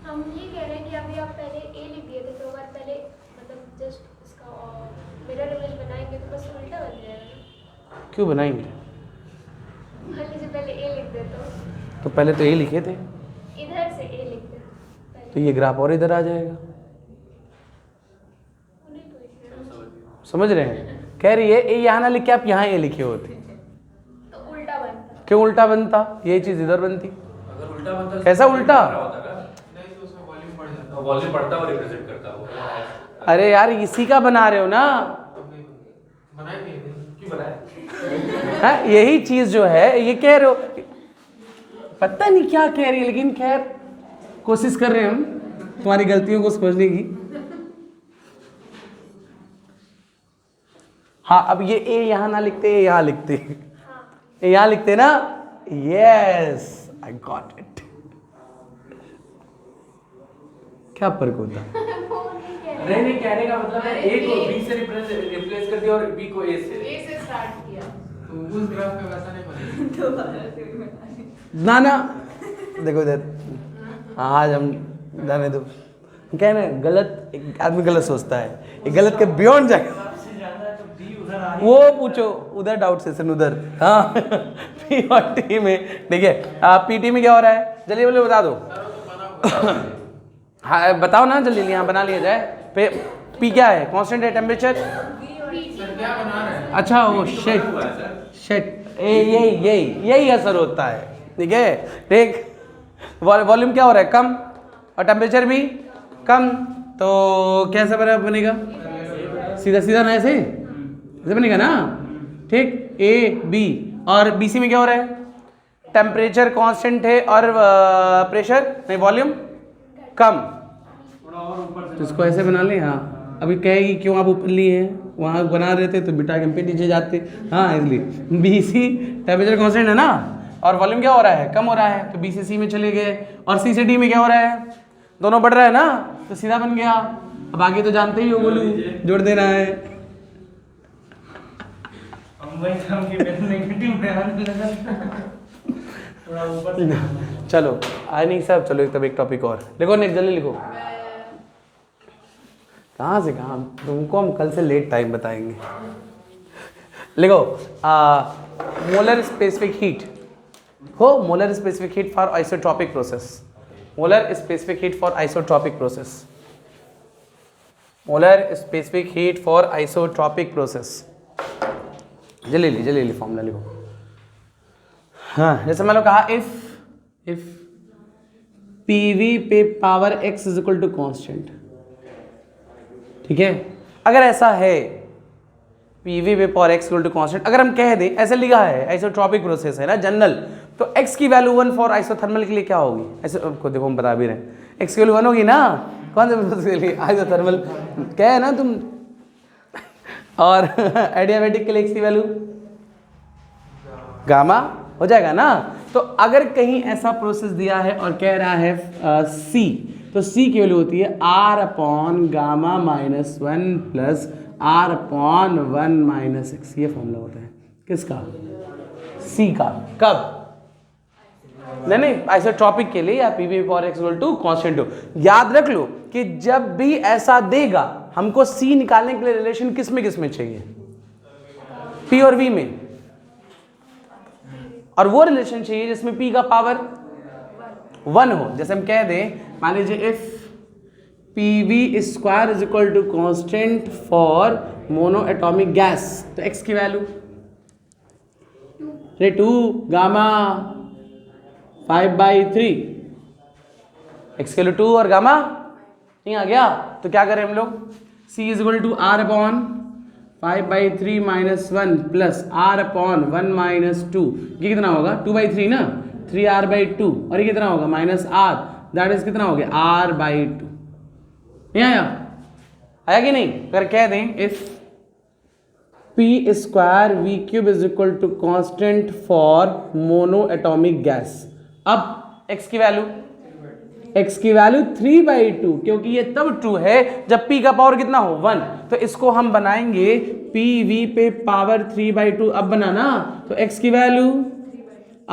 हम ये कह रहे हैं कि अभी आप पहले ए लिख दिए थे, तो अगर पहले मतलब जस्ट इसका मिरर इमेज बनाएंगे तो बस उल्टा बन जाएगा ना? क्यों बनाएंगे? मान लीजिए पहले ए लिख दे तो पहले तो ये लिखे थे, इधर से ए लिख दे पहले। तो ये ग्राफ और इधर आ जाएगा। उन्हीं को लिख रहे हैं। समझ रहे हैं? कह रही है ए यहाँ ना लिख के आप यहाँ ए लिखे होते, तो उल्टा बनता। क्यों उल्टा बनता? ये चीज इधर बनती। अगर उल्टा बनता कैसा उल्टा? नहीं तो उसमें वॉल्यूम बढ़ जाता। वॉल्यूम बढ़ता हुआ रिप्रेजेंट करता वो। अरे यार इसी का बना रहे हो ना, बनाएंगे क्यों बनाए? हाँ यही चीज जो है ये कह रहे हो, पता नहीं क्या कह रही है, लेकिन खैर कोशिश कर रहे हैं हम तुम्हारी गलतियों को समझने की। हाँ अब ये ए यहाँ ना लिखते, ए यहाँ लिखते, ए यहाँ लिखते ना। Yes I got it. क्या फर्क होता? वो नहीं कह रहे। नहीं कहने का मतलब है ए को बी से रिप्लेस कर दिया और बी को ए से। ए से स्टार्ट किया तो उस ग्राफ पे वैसा नहीं बनेगा। दोबारा से बनाई। ना ना देखो इधर, आज हम जाने दो। क्या है ना, गलत एक आदमी गलत सोचता है, ये गलत के बियॉन्ड जाए। सबसे ज्यादा तो बी उधर आ वो पूछो उधर डाउट सेशन उधर। हाँ पी और टी में देखिए, पीटी में क्या हो रहा है, जल्दी बोले बता दो। हाँ बताओ ना जल्दी, यहाँ बना लिया जाए। पी क्या है, कांस्टेंट है टेम्परेचर। सर क्या बना रहे हैं? अच्छा वो शेट यही असर होता है, ठीक है। ठीक, वॉल्यूम क्या हो रहा है, कम, और टेम्परेचर भी कम, तो कैसा बनेगा, सीधा सीधा ना ऐसे बनेगा ना। ठीक, ए बी, और बी सी में क्या हो रहा है, टेम्परेचर कांस्टेंट है और प्रेशर नहीं, वॉल्यूम कम, तो इसको ऐसे बना लें। हाँ अभी कहेगी क्यों आप ऊपर लिए हैं, वहाँ बना देते तो बिटा के नीचे जाते। हाँ इसलिए बी सी टेम्परेचर कांस्टेंट है ना, और वॉल्यूम क्या हो रहा है, कम हो रहा है, तो बी से सी में चले गए। और सी से डी में क्या हो रहा है, दोनों बढ़ रहा है ना, तो सीधा बन गया। अब आगे तो जानते ही हो, बोलू जोड़ देना है। हम वही काम के नेगेटिव में आने लगा थोड़ा ऊपर। चलो आई नहीं सब, चलो तब एक टॉपिक और लिखो, नेक्स्ट जल्दी लिखो। कहाँ से कहाँ, तुमको हम कल से लेट टाइम बताएंगे। लिखो मोलर स्पेसिफिक हीट हो, molar specific heat for isotropic process, molar specific heat for isotropic process, molar specific heat for isotropic process. जल्दी फॉर्मूला लिखो। हाँ जैसे मैंने कहा, इफ पीवी पे power x is equal to constant, ठीक है। अगर ऐसा है पीवी पे power x equal to constant, अगर हम कह दें, ऐसे लिखा है आइसोट्रॉपिक प्रोसेस है ना जनरल, तो x की वैल्यू 1 फॉर आइसोथर्मल के लिए क्या होगी, ऐसे को देखो हम बता भी रहे हैं, x की वैल्यू 1 होगी ना, कौन से प्रोसेस के लिए, आइसोथर्मल क्या है ना तुम, और एडियाबैटिक के लिए x की वैल्यू गामा हो जाएगा ना। तो अगर कहीं ऐसा प्रोसेस दिया है और कह रहा है C, तो C की वैल्यू होती है R upon gamma minus 1 plus R upon 1 minus x। ये फॉर्मूला होता है किसका, C का। कब, नहीं आइसोट्रॉपिक के लिए, या PV power x equal to constant हो। याद रख लो कि जब भी ऐसा देगा, हमको C निकालने के लिए रिलेशन किस में चाहिए, P और V में, और वो रिलेशन चाहिए जिसमें P का पावर 1 हो। जैसे हम कह दें, मान लीजिए if PV square is equal to constant for mono atomic gas, तो x की वैल्यू 2 गामा 5/3, x की वैल्यू 2 और गामा नहीं आ गया, तो क्या करें हम लोग, C is equal to R upon 5/3 minus 1 plus R upon 1 minus 2, ये कितना होगा 2/3 ना, 3R/2, और ये कितना होगा माइनस R, दैट इज कितना हो गया R/2। नहीं आया, आया कि नहीं? अगर कह दें if P square V cube is equal to constant for mono atomic gas, अब x की वैल्यू 3/2, क्योंकि ये तब ट्रू है जब P का पावर कितना हो 1, तो इसको हम बनाएंगे PV पे पावर 3/2। अब बनाना तो x की वैल्यू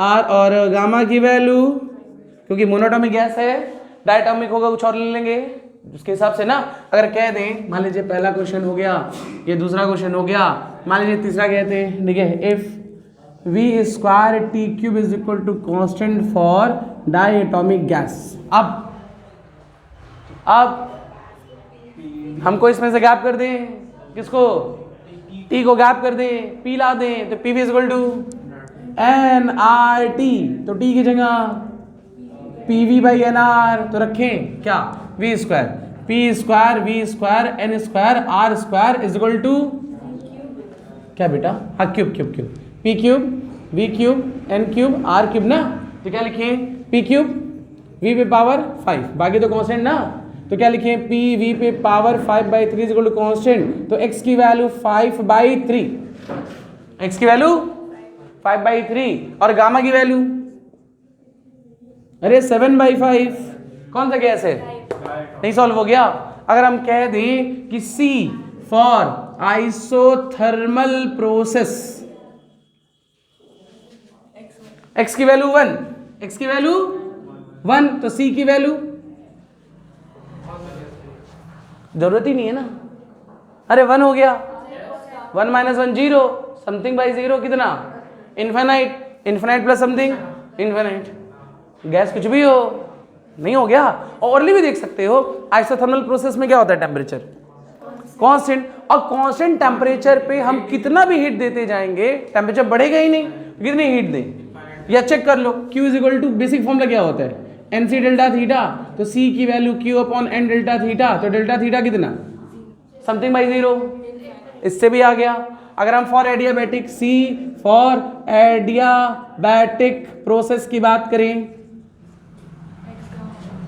R और गामा की वैल्यू, क्योंकि मोनोटॉमिक गैस है, डायटॉमिक होगा कुछ और ले लेंगे उसके हिसाब से ना। अगर कह दें, मान लीजिए पहला क्वेश्चन हो गया, ये दूसरा क्वेश्चन हो गया, मान लीजिए तीसरा कहते हैं, ठीक है, if V square T cube is equal to constant for diatomic gas. अब हमको इसमें से गैप कर दें, किसको, T को गैप कर दें, P ला दें, तो PV is equal to NRT, तो T की जगह PV/NR, तो रखें क्या, V square P square V square N square R square is equal to क्या बेटा, हाँ cube P cube V cube N cube R cube ना, तो क्या लिखें P क्यूब V पे पावर 5, बाकी तो कांस्टेंट ना, तो क्या लिखें P V पे power 5/3 is equal to constant, तो x की वैल्यू 5/3, x की वैल्यू 5/3, और गामा की वैल्यू अरे 7/5, कौन सा गैस है, नहीं सॉल्व हो गया। अगर हम कह दें कि C for isothermal process, x की वैल्यू 1, x की वैल्यू 1, तो C की वैल्यू जरूरत ही नहीं है ना, अरे 1 हो गया, 1 माइनस 1 0, समथिंग बाई 0 कितना, infinite plus something infinite, gas कुछ भी हो, नहीं हो गया। और भी देख सकते हो, आइसोथर्मल प्रोसेस में क्या होता है, टेम्परेचर कांस्टेंट, और कांस्टेंट टेम्परेचर पे हम कितना भी हीट देते जाएंगे टेम्परेचर बढ़ेगा ही नहीं, कितनी हीट दें, या चेक कर लो, Q is equal to basic formula क्या होता है, NC डेल्टा थीटा, तो C की value Q upon N delta theta, तो डेल्टा थीटा कितना, समथिंग बाई 0, इससे भी आ गया। अगर हम for adiabatic, C for adiabatic process की बात करें,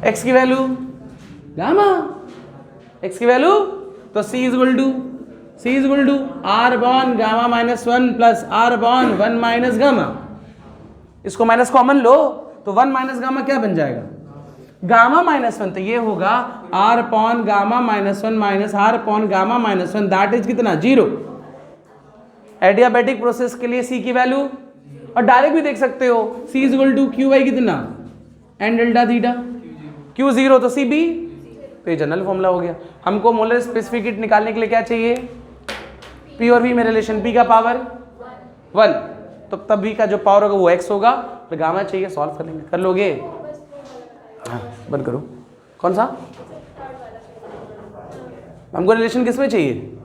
x की वैल्यू गामा, x की वैल्यू, तो C is equal to R upon gamma minus 1 plus R upon 1 minus gamma, इसको माइनस कॉमन लो, तो 1 माइनस गामा क्या बन जाएगा, गामा माइनस 1, तो ये होगा R upon gamma minus 1 minus R upon gamma minus 1, that is कितना 0। एडियाबैटिक प्रोसेस के लिए C की वैल्यू, और डायरेक्ट भी देख सकते हो, C is equal to Q by कितना, N डेल्टा थीटा, Q 0 तो C B, तो ये जनरल फॉर्मूला हो गया। हमको मोलर स्पेसिफिक हीट निकालने के लिए क्या चाहिए, P और V में रिलेशन, P का पावर 1, तो तब V का जो पावर होगा वो x होगा, तो गामा चाहिए, सॉल्व कर लेंगे, कर लोगे, हाँ बंद करो, कौन सा, हमको रिलेशन किस में चाहिए,